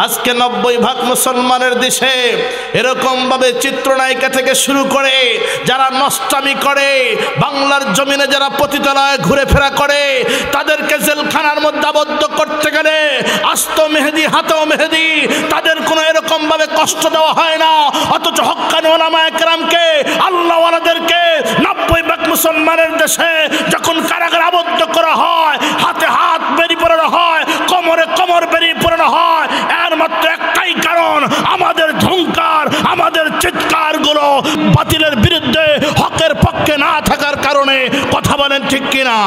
আজকে 90% মুসলমানের দেশে এরকম ভাবে চিত্রনায়িকা থেকে শুরু করে যারা নষ্টামি করে, বাংলার জমিনে যারা পতিতালয়ে ঘুরে ফেরা করে, তাদেরকে জেলখানার মধ্যে আবদ্ধ করতে গেলে আস্ত মেহেদি হাতেও মেহেদি, তাদের কোনো এরকম ভাবে কষ্ট দেওয়া হয় না। অথচ হক্কানি ওলামায়ে কেরামকে, আল্লাহওয়ালাদেরকে 90% মুসলমানের দেশে যখন কারাগারে আবদ্ধ করা হয়, হাতে হাত বেরিয়ে পড়ানো হয়, কোমরে কোমর বেরিয়ে পড়ানো হয়, এর মাত্র একটাই কারণ, আমাদের ঝংকার, আমাদের চিৎকারগুলো বাতিলের বিরুদ্ধে হকের পক্ষে না থাকার কারণে। কথা বলেন ঠিক কিনা?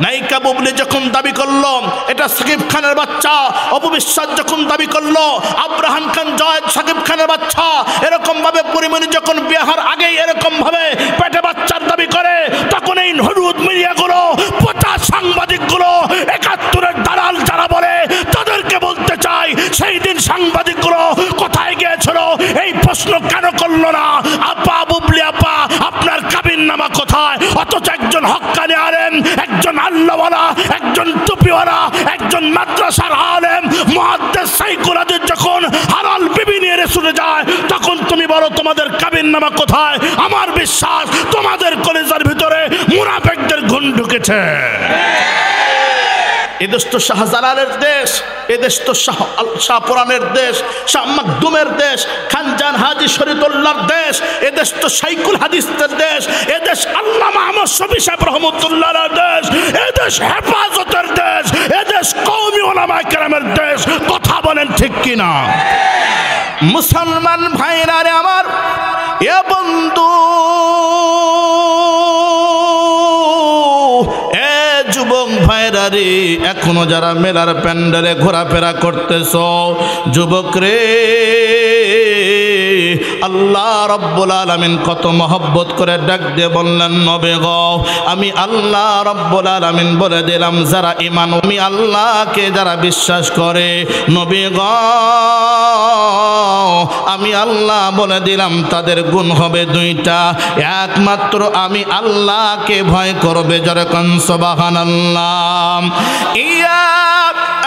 নায়িকা বুবলি যখন দাবি করলো এটা সাকিব খানের বাচ্চা, অপু বিশ্বাস যখন দাবি করলো আব্রাহাম খান জয়েদ সাকিব খানের বাচ্চা, এরকম ভাবে পরিমণি যখন বিয়ার আগেই এরকম ভাবে পেটে বাচ্চার দাবি করে, তখন এই হলুদ মিডিয়াগুলো, পচা সাংবাদিকগুলো, 71-এর দালাল যারা বলে, তাদেরকে বলতে চাই সেই দিন সাংবাদিকগুলো কোথায় গিয়েছিল? এই প্রশ্ন কেন করলো না? আপা বুবলি আপা, আপনার কাবিননামা কোথায়? অথচ একজন হক্কানি আলেম, একজন আল্লাহওয়ালা, একজন টুপিওয়ালা, একজন মাদ্রাসার আলেম, মুহাদ্দিস সাইকুল হাদিস যখন হালাল বিবি নিয়ে রেসুলে যায়, তখন তুমি বলো তোমাদের কাবিননামা কোথায়? আমার বিশ্বাস তোমাদের কলেজের ভিতরে মুনাফিকদের গুণ ঢুকেছে। এদেশ তো শাহজালালের দেশ, এদেশ তো শাহপুরানের দেশ, শাহ মাকদুমের দেশ, খানজান হাজি শরীয়তুল্লাহর দেশ, এদেশ তো সাইকুল হাদিসের দেশ, এদেশ আল্লামা আহমদ শফী সাহেব রহমতুল্লাহর দেশ, এদেশ হেফাজতের দেশ, এদেশ কওমি উলামায়ে কেরামের দেশ। কথা বলেন ঠিক কিনা? মুসলমান ভাইরা রে আমার, এ বন্ধু, যুবক ভাইরা রে, এখনো যারা মেলার প্যান্ডেলে ঘোরাফেরা করতেছ, যুবক রে, আল্লাহ রব্বুল আলামিন কত মহব্বত করে ডাক দিয়ে বললেন, নবী গো, আমি আল্লাহ রব্বুল আলামিন বলে দিলাম যারা ঈমান, আমি আল্লাহকে যারা বিশ্বাস করে, নবী গো, আমি আল্লাহ বলে দিলাম তাদের গুণ হবে দুইটা। একমাত্র আমি আল্লাহকে ভয় করবে, যারা কোন সুবহানাল্লাহ। ইয়া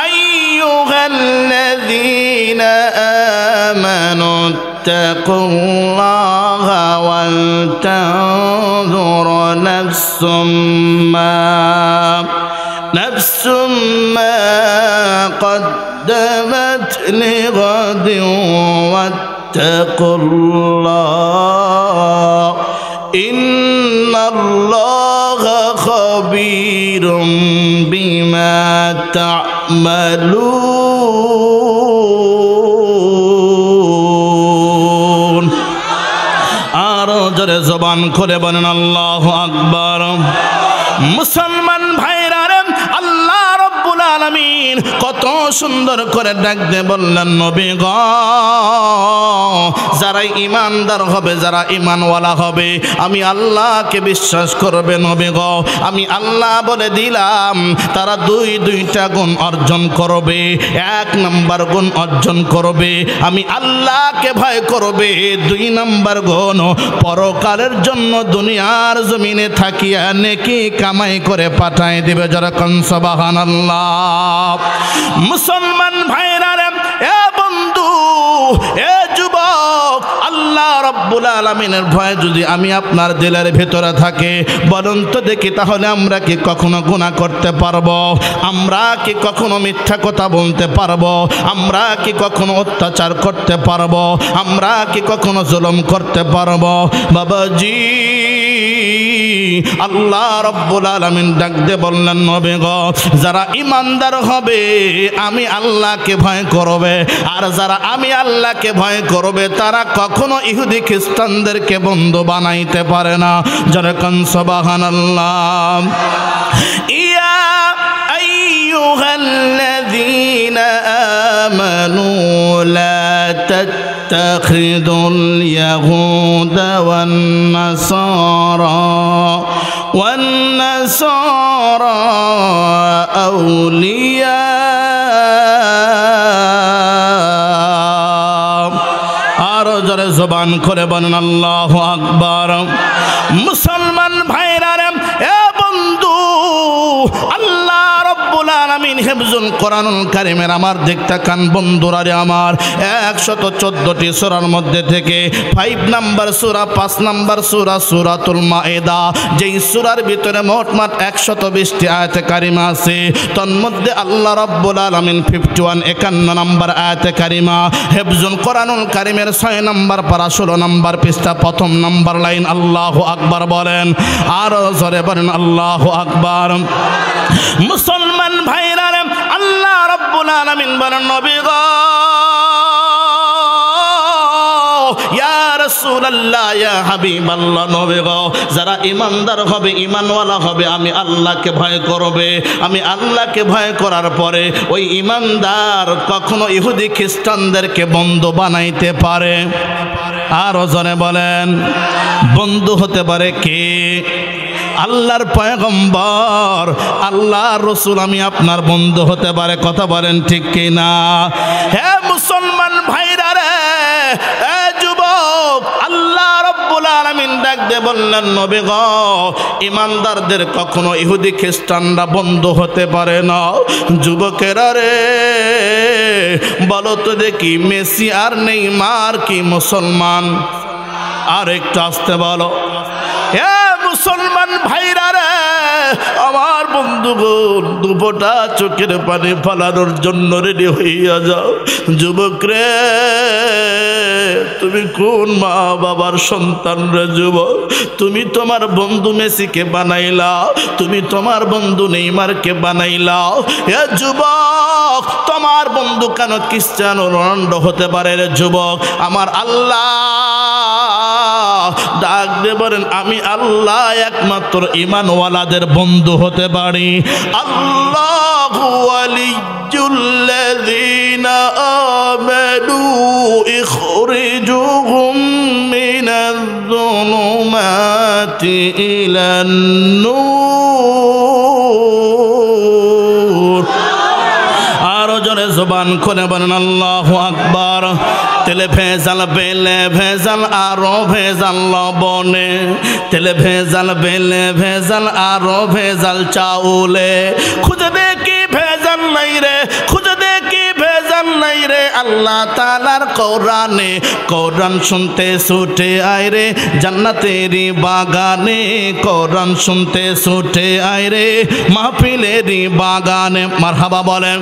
আইয়ুহাল্লাযীনা আমানু ইত্তাকুল্লাহা ওয়াল তানজুর নাফসুম মা قدمت لغد واتقوا الله إن الله خبير بما تعملون। আরো জোরে জবান খুলে বলেন আল্লাহু আকবার। মুসলমান ভাইরা রে, আল্লাহ রব্বুল আলামিন কত সুন্দর করে ডাক দিয়ে বললেন, নবী গো, যারা ঈমানদার হবে, যারা ঈমানওয়ালা হবে, আমি আল্লাহকে বিশ্বাস করবে, নবী গো, আমি আল্লাহ বলে দিলাম তারা দুইটা গুণ অর্জন করবে। 1 নম্বর গুণ অর্জন করবে, আমি আল্লাহকে ভয় করবে। 2 নম্বর গুণ, পরকালের জন্য দুনিয়ার জমিনে থাকিয়া নেকি কামাই করে পাঠায় দিবে, যারা কোন সুবহানাল্লাহ। মুসলমান ভাইরা রে, এ বন্ধু, এ যুবক, আল্লাহ রব্বুল আলামিনের ভয় যদি আমি আপনার দিলের ভেতরে থাকে, বলুন তো দেখি, তাহলে আমরা কি কখনো গুনাহ করতে পারবো? আমরা কি কখনো মিথ্যা কথা বলতে পারবো? আমরা কি কখনো অত্যাচার করতে পারবো? আমরা কি কখনো জুলুম করতে পারবো? বাবাজি, আল্লাহ রব্বুল আলামিন ডাক দিয়ে বললেন, নবী গো, যারা ঈমানদার হবে আমি আল্লাহকে ভয় করবে, আর যারা আমি আল্লাহকে ভয় করবে তারা কখনো ইহুদি খ্রিস্টানদেরকে বন্ধু বানাইতে পারে না। যেরকম সুবহানাল্লাহ। ইয়া আইয়ুহাল্লাযীনা আমানু লা تتخذوا اليهود والنصارى أولياء। আরো জোরে জবান করে বলেন আল্লাহু আকবার। মুসলমান ভাইরা রে, এ বন্ধু, আল্লাহ রব্বুল আলামিন আলামিন হেফজুল কোরআনুল কারীমের আমার দেখতা কান বন্ধুরা রে আমার 114টি সূরার মধ্যে থেকে 5 নাম্বার সূরা 5 নাম্বার সূরা সূরাতুল মায়েদা, যেই সূরার ভিতরে মোট 120টি আয়াতে কারিমা আছে। তন্মধ্যে আল্লাহ রাব্বুল আলামিন 51 নাম্বার আয়াতে কারিমা হেফজুল কোরআনুল কারীমের 6 নাম্বার পারা 16 নাম্বার পৃষ্ঠা প্রথম নাম্বার লাইন আল্লাহু আকবার বলেন, আর জোরে বলেন আল্লাহু আকবার। মুসলমান ভাইরা রে, আল্লাহ রাব্বুল আলামিন বলেন নবী গো, ইয়া রাসূলুল্লাহ, ইয়া হাবিবাল্লাহ, নবী গো, যারা ঈমানদার হবে, ঈমানওয়ালা হবে, আমি আল্লাহকে ভয় করবে। আমি আল্লাহকে ভয় করার পরে ওই ঈমানদার কখনো ইহুদি খ্রিস্টানদেরকে বন্ধু বানাইতে পারে। আর জনে বলেন বন্ধু হতে পারে কে? আল্লাহর পয়গম্বর, আল্লাহর রাসূল, আমি আপনার বন্ধু হতে পারে। কথা বলেন ঠিক কি না? হে মুসলমান ভাইরা রে, এ যুবক, আল্লাহ রাব্বুল আলামিন ডাক দিয়ে বললেন নবী গো, ঈমানদারদের কখনো ইহুদি খ্রিস্টানরা বন্ধু হতে পারে না। যুবকেরা রে, বলো তো দেখি, মেসি আর নেইমার কি মুসলমান? আর একটু আসতে বলো। হে মুসলমান ভাইরা রে, আমার বন্ধুগণ, দুপোটা চোখের পানি ফালানোর জন্য রেডি হইয়া যাও। যুবক রে, তুমি কোন মা বাবার সন্তান রে যুবক? তুমি তোমার বন্ধু মেসিকে বানাইলা, তুমি তোমার বন্ধু নেইমারকে বানাইলা। এ যুবক, তোমার বন্ধু কেন ক্রিশ্চিয়ানো রোনাল্ডো হতে পারে রে যুবক? আমার আল্লাহ ডাক দিয়ে বলেন, আমি আল্লাহ একমাত্র ঈমানওয়ালাদের বন্ধু হতে পারি। আল্লাহু ওয়ালিয়্যুল্লাযীনা আমানু ইখরিজুহুম মিনাজ-যুলুমাতি ইলান-নূর। আরো জোরে জবান খুলে বলেন আল্লাহু আকবার। তেলে ভেজাল, বেলে ভেজাল, আরো ভেজাল লবণে, তেলে ভেজাল, বেলে ভেজাল, আরো ভেজাল চাউলে। খুঁজে দেখি ভেজাল নাই রে, খুঁজে দেখি ভেজাল নাই রে আল্লাহ তাআলার কোরআনে। কোরআন শুনতে ছুটে আয় রে জান্নাতেরই বাগানে, কোরআন শুনতে ছুটে আয় রে মাহফিলেরই বাগানে। মারহাবা বলেন,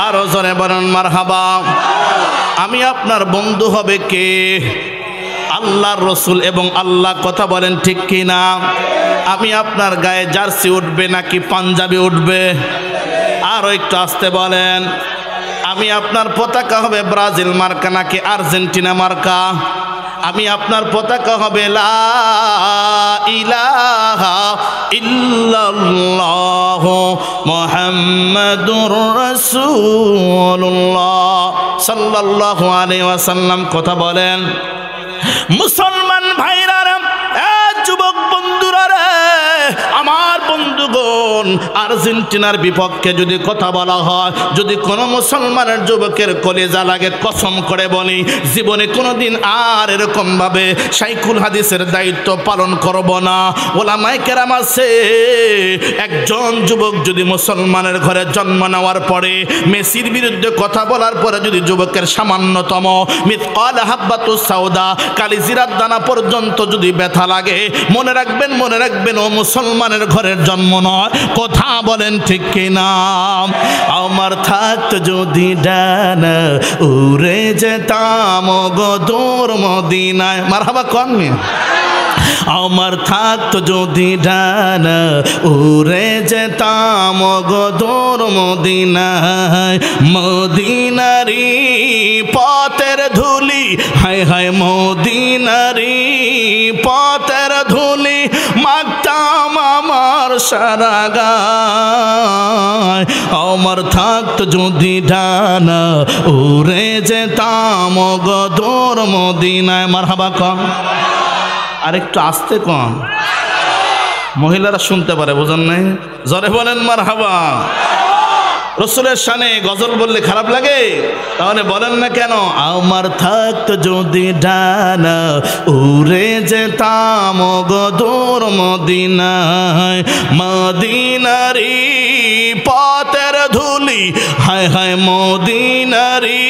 আরো জোরে বলেন মারহাবা। আমি আপনার বন্ধু হবে কে? আল্লাহর রাসূল এবং আল্লাহ। কথা বলেন ঠিক কি না? আমি আপনার গায়ে জার্সি উঠবে নাকি পাঞ্জাবি উঠবে? আরো একটু আসতে বলেন। আমি আপনার পতাকা হবে ব্রাজিল মার্কা নাকি আর্জেন্টিনা মার্কা? আমি আপনার পতাকা হবে লা ইলাহা ইল্লাল্লাহ মুহাম্মাদুর রাসূলুল্লাহ সাল্লাল্লাহু আলাইহি ওয়াসাল্লাম। কথা বলেন মুসলমান ভাইরা, যুবক বন্ধুরা রে, আমার বন্ধুগণ, আর্জেন্টিনার বিপক্ষে যদি কথা বলা হয়, যদি কোনো মুসলমানের যুবকের কলিজা লাগে, কসম করে বলি জীবনে কোনোদিন আর এরকম ভাবে শাইখুল হাদিসের দায়িত্ব পালন করব না। ওলামায়ে কেরাম আছে, একজন যুবক যদি মুসলমানের ঘরে জন্ম নেওয়ার পরে মেসির বিরুদ্ধে কথা বলার পরে যদি যুবকের সামান্যতম মিথকাল হাব্বাতুস সাউদা, কালিজিরার দানা পর্যন্ত যদি ব্যথা লাগে, মনে রাখবেন, মনে রাখবেন, ও মুসলমানের ঘরের জন্ম নয়। কথা বলেন ঠিক কিনা? আমার থাকত যদি ডানা, উড়ে যেতাম গো দূর মদিনায়। মারহাবা কোন মেয়ে? আমার থাকত যদি ডানা, উড়ে যেতাম গো দূর মদিনায়। মদিনারি পথের ধুলি, হায় হায় মদিনারি পথের ধুলি মাখতাম আমার সারা গায়। আমার থাকত যদি ডানা, উড়ে যেতাম গো দূর মদিনায়। মারহাবা কম, আরেকটু আস্তে কম, মহিলারা শুনতে পারে, বুঝেন নাই? জোরে বলেন মারহাবা। রসুলের শানে গজল বললে খারাপ লাগে? তাহলে বলেন না কেন, আমার থাকতো যদি ডানা উড়ে যেতাম গদুর মদিনায়, মদিনারি পথের ধুলি, হায় হায় মদিনারি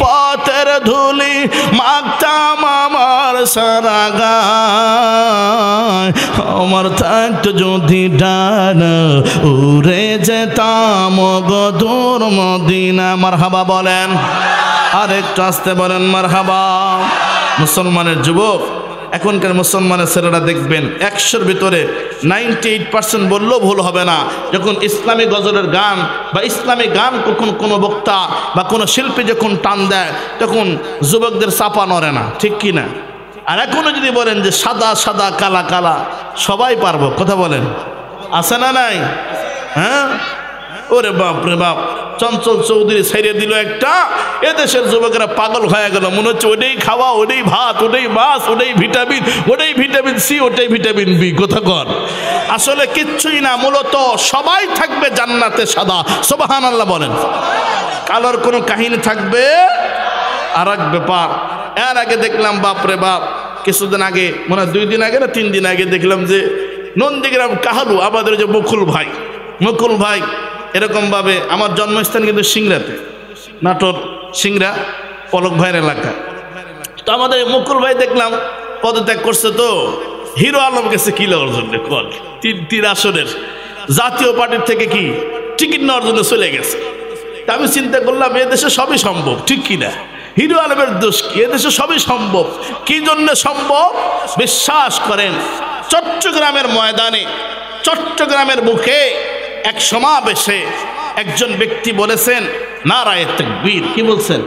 পথের ধুলি মাগতাম আমার সারা গায়। আমার থাকতো যদি ডানা উড়ে যেতাম গদুর মদিনা। মারহাবা বলেন, আর একটু আসতে বলেন মারহাবা। মুসলমানের যুবক, এখনকার মুসলমানের ছেলেরা দেখবেন 100-র ভিতরে 98% বললেও ভুল হবে না, যখন ইসলামী গজলের গান বা ইসলামী গান কখন কোনো বক্তা বা কোনো শিল্পী যখন টান দেয় তখন যুবকদের চাপা নড়ে না, ঠিক কি না? আর এখনও যদি বলেন যে সাদা সাদা কালা কালা, সবাই পারবো, কথা বলেন, আছে না নাই? হ্যাঁ, ওরে বাপ রে বাপ, চঞ্চল চৌধুরী ছেড়ে দিল একটা, এদেশের যুবকেরা পাগল হয়ে গেল, মনে হচ্ছে ওটাই খাওয়া, ওটাই ভাত, ওটাই মাছ, ওটাই ভিটামিন, ওটাই ভিটামিন সি, ওটাই ভিটামিন বি। কথা কর, আসলে কিচ্ছুই না, মূলত সবাই থাকবে জান্নাতে সাদা। সুবহানাল্লাহ বলেন। কালোর কোনো কাহিনী থাকবে আর এক ব্যাপার। এর আগে দেখলাম, বাপ রে বাপ, কিছুদিন আগে, মনে হয় 2 দিন আগে না 3 দিন আগে দেখলাম যে নন্দীগ্রাম কাহালু আমাদের যে মুকুল ভাই এরকমভাবে, আমার জন্মস্থান কিন্তু সিংড়াতে, নাটোর সিংড়া পলক ভাইয়ের এলাকা। তো আমাদের মুকুল ভাই দেখলাম পদত্যাগ করছে, তো হিরো আলম গেছে কি নেওয়ার জন্য, তিন আসনের জাতীয় পার্টির থেকে কি টিকিট নেওয়ার জন্য চলে গেছে। তা আমি চিন্তা করলাম এদেশে সবই সম্ভব, ঠিক কিনা? হিরো আলমের দোষ কি? এদেশে সবই সম্ভব। কি জন্য সম্ভব? বিশ্বাস করেন, চট্টগ্রামের ময়দানে, চট্টগ্রামের বুকে এক সমাবেশে একজন ব্যক্তি বলেছেন নারায়ে তাকবীর। কি বলছেন?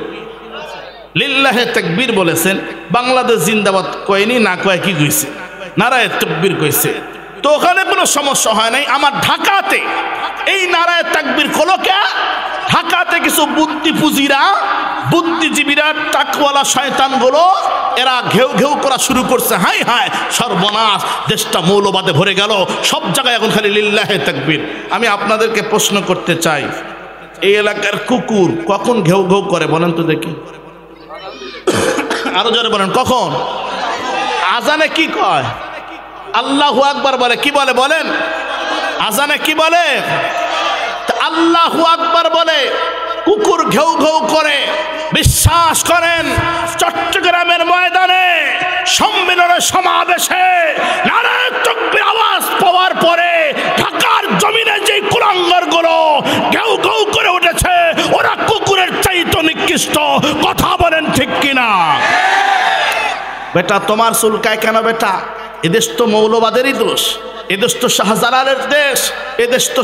লিল্লাহে তাকবীর বলেছেন। বাংলাদেশ জিন্দাবাদ কয়নি, না কয় কি কইছে? নারায়ে তাকবীর কইছে। তো ওখানে কোনো সমস্যা হয় নাই। আমার ঢাকাতে এই নারায়ে তাকবীর হলো কে? ঢাকাতে কিছু বুদ্ধিজীবীরা, টাকওয়ালা শয়তানগুলো, এরা ঘেউ ঘেউ করা শুরু করছে, হাই হায় সর্বনাশ, দেশটা মৌলবাদে ভরে গেল, সব জায়গায় এখন খালি লিল্লাহে তাকবীর। আমি আপনাদেরকে প্রশ্ন করতে চাই, এই এলাকার কুকুর কখন ঘেউ ঘেউ করে বলেন তো দেখি? আরো জোরে বলেন, কখন? আজানে কি কয়? আল্লাহু আকবার বলে। কি বলে বলেন? আজানে কি বলে? আল্লাহু আকবার বলে, কুকুর ঘেউ ঘেউ করে। বিশ্বাস করেন, চট্টগ্রামের ময়দানে সম্মেলনের সমাবেশে নারায়ে তাকবীর আওয়াজ পাওয়ার পরে ঢাকার জমিনে যে কুলাঙ্গার গুলো ঘেউ ঘেউ করে উঠেছে, ওরা কুকুরের চাইতে নিকৃষ্ট। কথা বলেন ঠিক কিনা? বেটা তোমার চুলকায় কেন বেটা? এদেশ তো মৌলবাদেরই দোষ, এদেশ তো শাহজালালের দেশ, এদেশ তো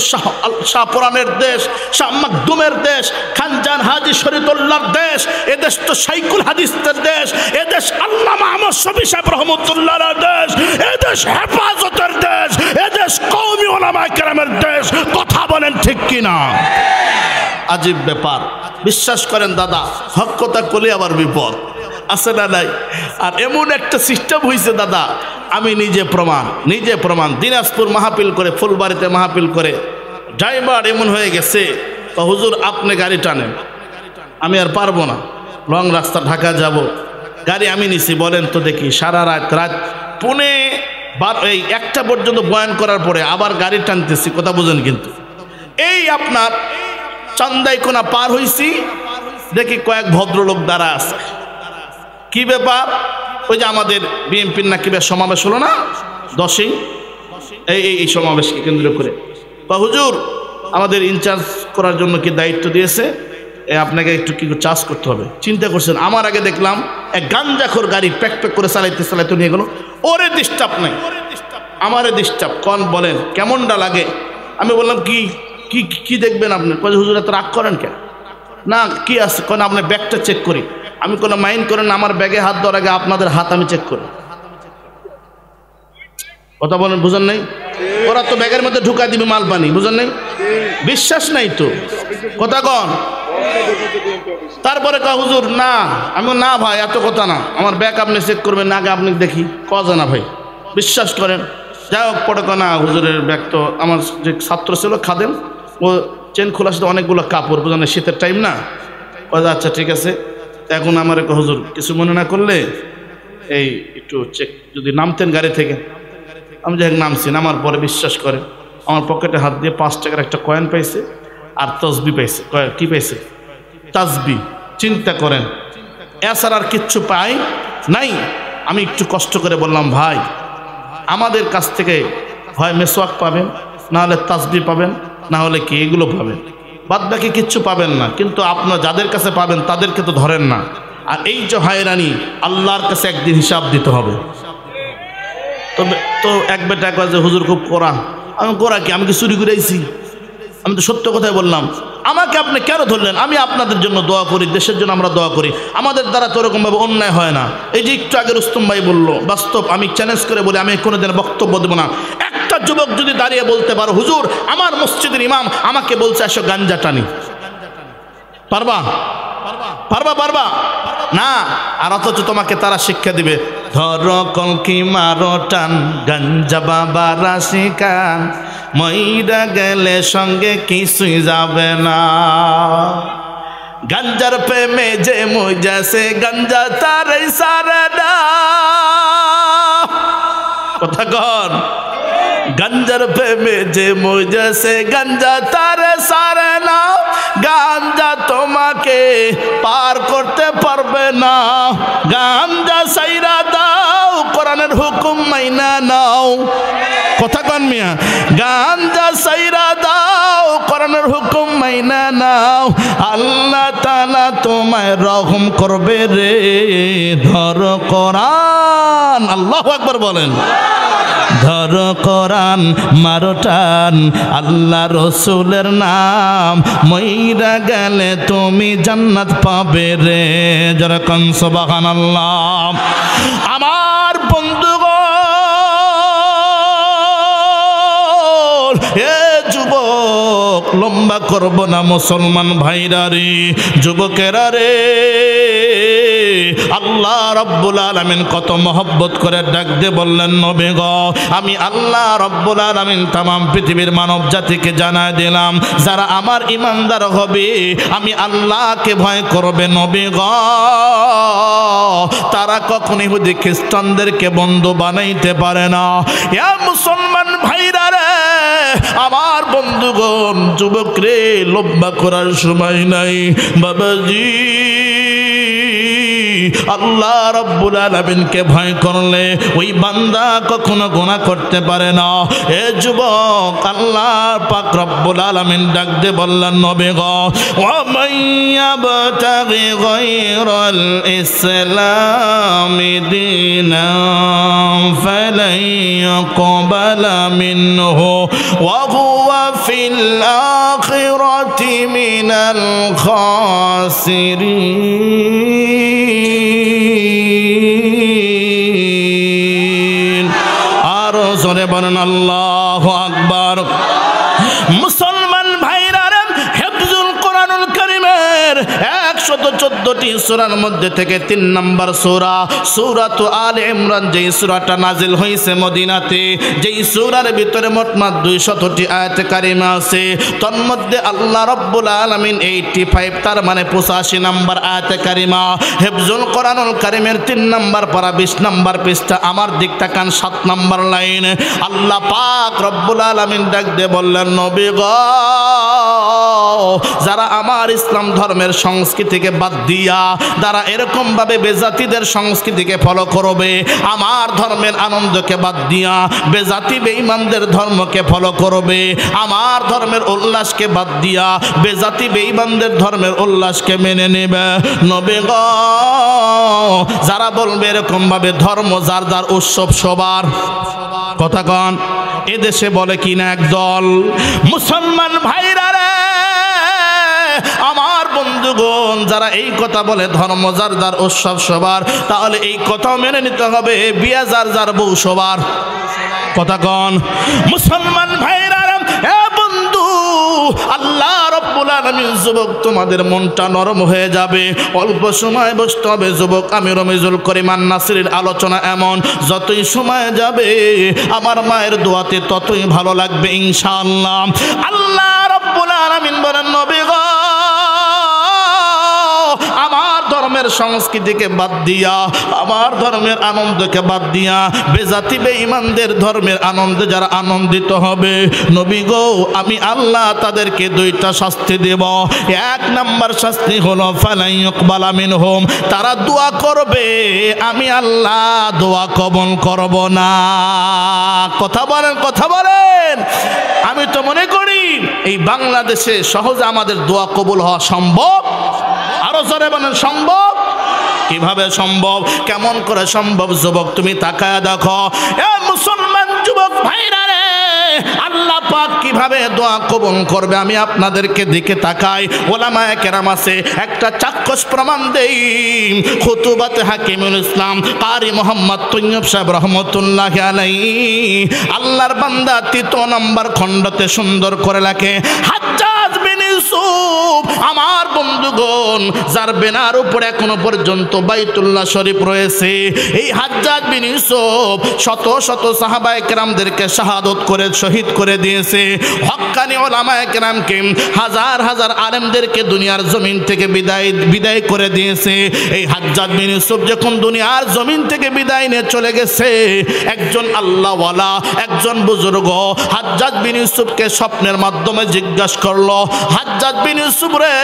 শাহপুরানের দেশ, শাহ মাকদুমের দেশ, খানজান হাজি শরীফুল্লাহর দেশ, এদেশ তো শাইখুল হাদিসের দেশ, এদেশ আল্লামা আহমদ শফী সাহেব রহমতুল্লাহর দেশ, এদেশ হেফাজতের দেশ, এদেশ কওমি উলামায়ে কেরামের দেশ। কথা বলেন ঠিক কিনা? আজীব ব্যাপার। বিশ্বাস করেন দাদা, হক কথা কলে আবার বিপদ আছে না নাই? আর এমন একটা সিস্টেম হয়েছে দাদা, আমি নিজে প্রমাণ। দিনাজপুর মাহফিল করে, ফুলবাড়িতে মাহফিল করে, ড্রাইভার এমন হয়ে গেছে, হুজুর আপনি গাড়ি টানেন, আমি আর পারবো না, লং রাস্তা ঢাকা যাব, গাড়ি আমি নিছি, বলেন তো দেখি। সারা রাত পুনে 1টা পর্যন্ত বয়ান করার পরে আবার গাড়ি টানতেছি, কথা বুঝেন কিন্তু। এই আপনার চান্দাইকোনা পার হইছি, দেখি কয়েক ভদ্রলোক দাঁড়া আছে। কি ব্যাপার? ওই যে আমাদের বিএনপির নাকি সমাবেশ হলো না 10ই, এই সমাবেশকে কেন্দ্র করে, বা হুজুর আমাদের ইনচার্জ করার জন্য কি দায়িত্ব দিয়েছে, আপনাকে একটু কি চার্জ করতে হবে। চিন্তা করছেন, আমার আগে দেখলাম এক গাঞ্জাখোর গাড়ি প্যাক করে চালাইতে নিয়ে গেল। ওরে ডিস্টার্ব নাই, আমারে ডিস্টার্ব। কন বলেন কেমনটা লাগে? আমি বললাম কি কি কি দেখবেন আপনি? হুজুর এত রাগ করেন কেন? না কি আছে? কোন আপনার ব্যাগটা চেক করি। আমি কোনো মাইন্ড করেন না, আমার ব্যাগে হাত দেওয়ার আগে আপনাদের হাত আমি চেক করি। কথা বলেন, বুঝেন নাই? ওরা তো ব্যাগের মধ্যে ঢুকা দিবে মাল পানি, বুঝেন নাই? বিশ্বাস নাই তো, কথা কন। তারপরে কা হুজুর না, আমি না ভাই এত কথা না, আমার ব্যাগ আপনি চেক করবেন না, আগে আপনি দেখি কজা না ভাই, বিশ্বাস করেন। যাই হোক, পরে না হুজুরের ব্যাগ তো আমার যে ছাত্র ছিল খাদেম, ও চেন খোলার সাথে অনেকগুলো কাপড়, বুঝলেন শীতের টাইম না। আচ্ছা ঠিক আছে, এখন আমার হুজুর কিছু মনে না করলে এই একটু চেক যদি নামতেন গাড়ি থেকে। আমি যাই নামছি, নামার পরে বিশ্বাস করে আমার পকেটে হাত দিয়ে 5 টাকার একটা কয়েন পাইছে আর তসবি পাইছে। কি পাইছে? তাসবি। চিন্তা করেন, এছাড়া আর কিচ্ছু পাই নাই। আমি একটু কষ্ট করে বললাম, ভাই আমাদের কাছ থেকে হয় মেসওয়াক পাবেন, না হলে তাসবি পাবেন, না হলে কি এগুলো পাবেন, বাদ বাকি কিচ্ছু পাবেন না। কিন্তু আপনার যাদের কাছে পাবেন তাদেরকে তো ধরেন না। আর এই যে হয়রানি, আল্লাহর কাছে একদিন হিসাব দিতে হবে। তো এক বেটা কয় যে হুজুর খুব কোরআন। আমি কোরা কি, আমি কি চুরি করে আইছি? আমি তো সত্য কথাই বললাম। আমাকে আপনি কেন ধরলেন? আমি আপনাদের জন্য দোয়া করি, দেশের জন্য আমরা দোয়া করি, আমাদের দ্বারা তো এরকমভাবে অন্যায় হয় না। এই যে একটু আগে রুস্তম ভাই বললো, বাস্তব আমি চ্যালেঞ্জ করে বলি, আমি কোনোদিন বক্তব্য দেবো না। একটা যুবক যদি দাঁড়িয়ে বলতে পারো, হুজুর আমার মসজিদের ইমাম আমাকে বলছে এসো গাঞ্জা টানি, পারবা? পারবা? পারবা না। আর অথচ তোমাকে তারা শিক্ষা দিবে, ধরো কলকি মারো টান, গাঞ্জা বাবা রাশি কান, মইরা গেলে সঙ্গে কিছুই যাবে না। গাঞ্জার প্রেমে যে মজাছে, গাঞ্জা তারাই সারে না। কথা কন, গাঞ্জার প্রেমে যে মজাছে, গাঞ্জা তারে সারে না। গাঞ্জা তোমাকে পার করতে পারবে না। গাঞ্জা সাইরা দাও, কোরআনের হুকুম মাইনা নাও। কথা কন মিয়া, গাঞ্জা সাইরা দাও, কোরআনের হুকুম মাইনা নাও। আল্লাহ তাআলা তোমায় রহম করবে রে। ধরো কোরআন, আল্লাহু আকবার বলেন। ধরো কোরআন মারো টান, আল্লাহ রসুলের নাম, মইরা গেলে তুমি জান্নাত পাবে রে। যেরকম সুবহানাল্লাহ। আমার বন্ধুগণ, এ যুবক, লম্বা করব না মুসলমান ভাইরা রে, যুবকেরা রে, আল্লাহ রাব্বুল আলামিন কত মহব্বত করে ডাক দিয়ে বললেন, নবী গো, আমি আল্লাহ রাব্বুল আলামিন तमाम পৃথিবীর মানব জাতিকে জানায় দিলাম, যারা আমার ঈমানদার হবে, আমি আল্লাহকে ভয় করবে নবী গো, তারা কখনো ইহুদি খ্রিস্টানদেরকে বন্ধু বানাইতে পারে না। ইয়া মুসলমান ভাইরা রে, আমার বন্ধুগণ, যুবক রে, লম্বা করার সময় নাই বাবাজি। আল্লাহ রাব্বুল আলামিনকে ভয় করলে ওই বান্দা কখনো গুনাহ করতে পারে না। এ যুবক, আল্লাহ পাক রব্বুল আলামিন ডাক দিয়ে বললেন, নবী গো, ওয়া মাইয়াবতাগি গায়রাল ইসলামি দীনান ফালাই ইয়াকবালা মিনহু ওয়া হুয়া ফিল আখিরাতি মিনাল খাসিরিন। আরো জোরে বলেন আল্লাহু আকবার। মুসলমান ভাইরা, হিফজুল কোরআনুল কারীমের 114টি সূরার মধ্যে থেকে 3 নম্বর সূরা সূরাতু আলে ইমরান, যেই সূরাটা নাজিল হয়েছে মদিনাতে, যেই সূরার ভিতরে মোট 200টি আয়াতে কারিমা আছে। তন্মধ্যে আল্লাহ রাব্বুল আলামিন 85, তার মানে 85 নম্বর আয়াতে কারিমা, হিফজুল কোরআনুল কারীমের 3 নম্বর পারা 20 নম্বর পৃষ্ঠা, আমার দিক তাকান 7 নম্বর লাইন। আল্লাহ পাক রব্বুল আলামিন ডাক দিয়ে বললেন, নবী গো, যারা আমার ইসলাম ধর্মের সংস্কৃতিকে বাদ দিয়া, যারা এরকম ভাবে বেজাতিদের সংস্কৃতিকে ফলো করবে, আমার ধর্মের আনন্দকে বাদ দিয়া বেজাতি বেঈমানদের ধর্মকে ফলো করবে, আমার ধর্মের উল্লাসকে বাদ দিয়া বেজাতি বেঈমানদের ধর্মের উল্লাসকে মেনে নেবে, নবী গো, যারা বলবে এরকম ভাবে ধর্ম যার যার উৎসব সবার, কথা কন, এদেশে বলে কিনা একদল। মুসলমান ভাইরা রে, আমার বন্ধুগণ, যারা এই কথা বলে ধর্ম যার যার উৎসব সবার, তাহলে এই কথা মেনে নিতে হবে বিয়া যার যার বউ সবার, কথা কন। মুসলমান ভাইরা, এ বন্ধু, আল্লাহ রব্বুল আলামিন যুবক তোমাদের মনটা নরম হয়ে যাবে, অল্প সময় বসতে হবে। যুবক আমি রমিজুল করিম নাসিরের আলোচনা এমন, যতই সময় যাবে আমার মায়ের দোয়াতে ততই ভালো লাগবে ইনশাআল্লাহ। আল্লাহ রব্বুল আলামিন বলেন, নবী গো আমার ধর্মের সংস্কৃতিকে বাদ দিয়া, আমার ধর্মের আনন্দকে বাদ দিয়া বেজাতি বেঈমানদের ধর্মের আনন্দে যারা আনন্দিত হবে, নবী গো আমি আল্লাহ তাদেরকে দুইটা শাস্তি দেব। এক নাম্বার শাস্তি হলো ফালাই ইকবালা মিনহুম, তারা দোয়া করবে আমি আল্লাহ দোয়া কবুল করব না। কথা বলেন, কথা বলেন। আমি তো মনে করি এই বাংলাদেশে সহজে আমাদের দোয়া কবুল হওয়া সম্ভব। আরো জোরে বলেন সম্ভব। কিভাবে সম্ভব, কেমন করে সম্ভব? যুবক তুমি তাকায় দেখো, এ মুসলমান যুবক ভাইরা রে, আল্লাহ পাক কিভাবে দোয়া কবুল করবে আমি আপনাদেরকে দিকে তাকাই। ওলামায়ে কেরাম আছে, একটা চাক্ষুষ প্রমাণ দেই। খুতুবাতে হাকিমুল ইসলাম কারি মোহাম্মদ তৈয়ব সাহেব রহমতুল্লাহি আলাইহি আল্লাহর বান্দা ৩ নম্বর খণ্ডতে সুন্দর করে লেখে, হাজ্জাজ বিন ইউসুফ আমার বন্ধুগণ যার বেনার উপরে এখনো পর্যন্ত বাইতুল্লাহ শরীফ রয়েছে, এই হাজ্জাজ বিন ইউসুফ শত শত সাহাবায়ে কেরামদেরকে শাহাদত করে শহীদ করে দিয়েছে। হক্কানি ওলামায়ে কেরামকে হাজার হাজার আলেমদেরকে দুনিয়ার জমিন থেকে বিদায় করে দিয়েছে। এই হাজ্জাজ বিন ইউসুফ যখন দুনিয়ার জমিন থেকে বিদায় নিয়ে চলে গেছে, একজন আল্লাহওয়ালা একজন বুজুর্গ হাজ্জাজ বিন ইউসুফকে স্বপ্নের মাধ্যমে জিজ্ঞাসা করলো, হাজ্জাজ বিন ইউসুফ রে,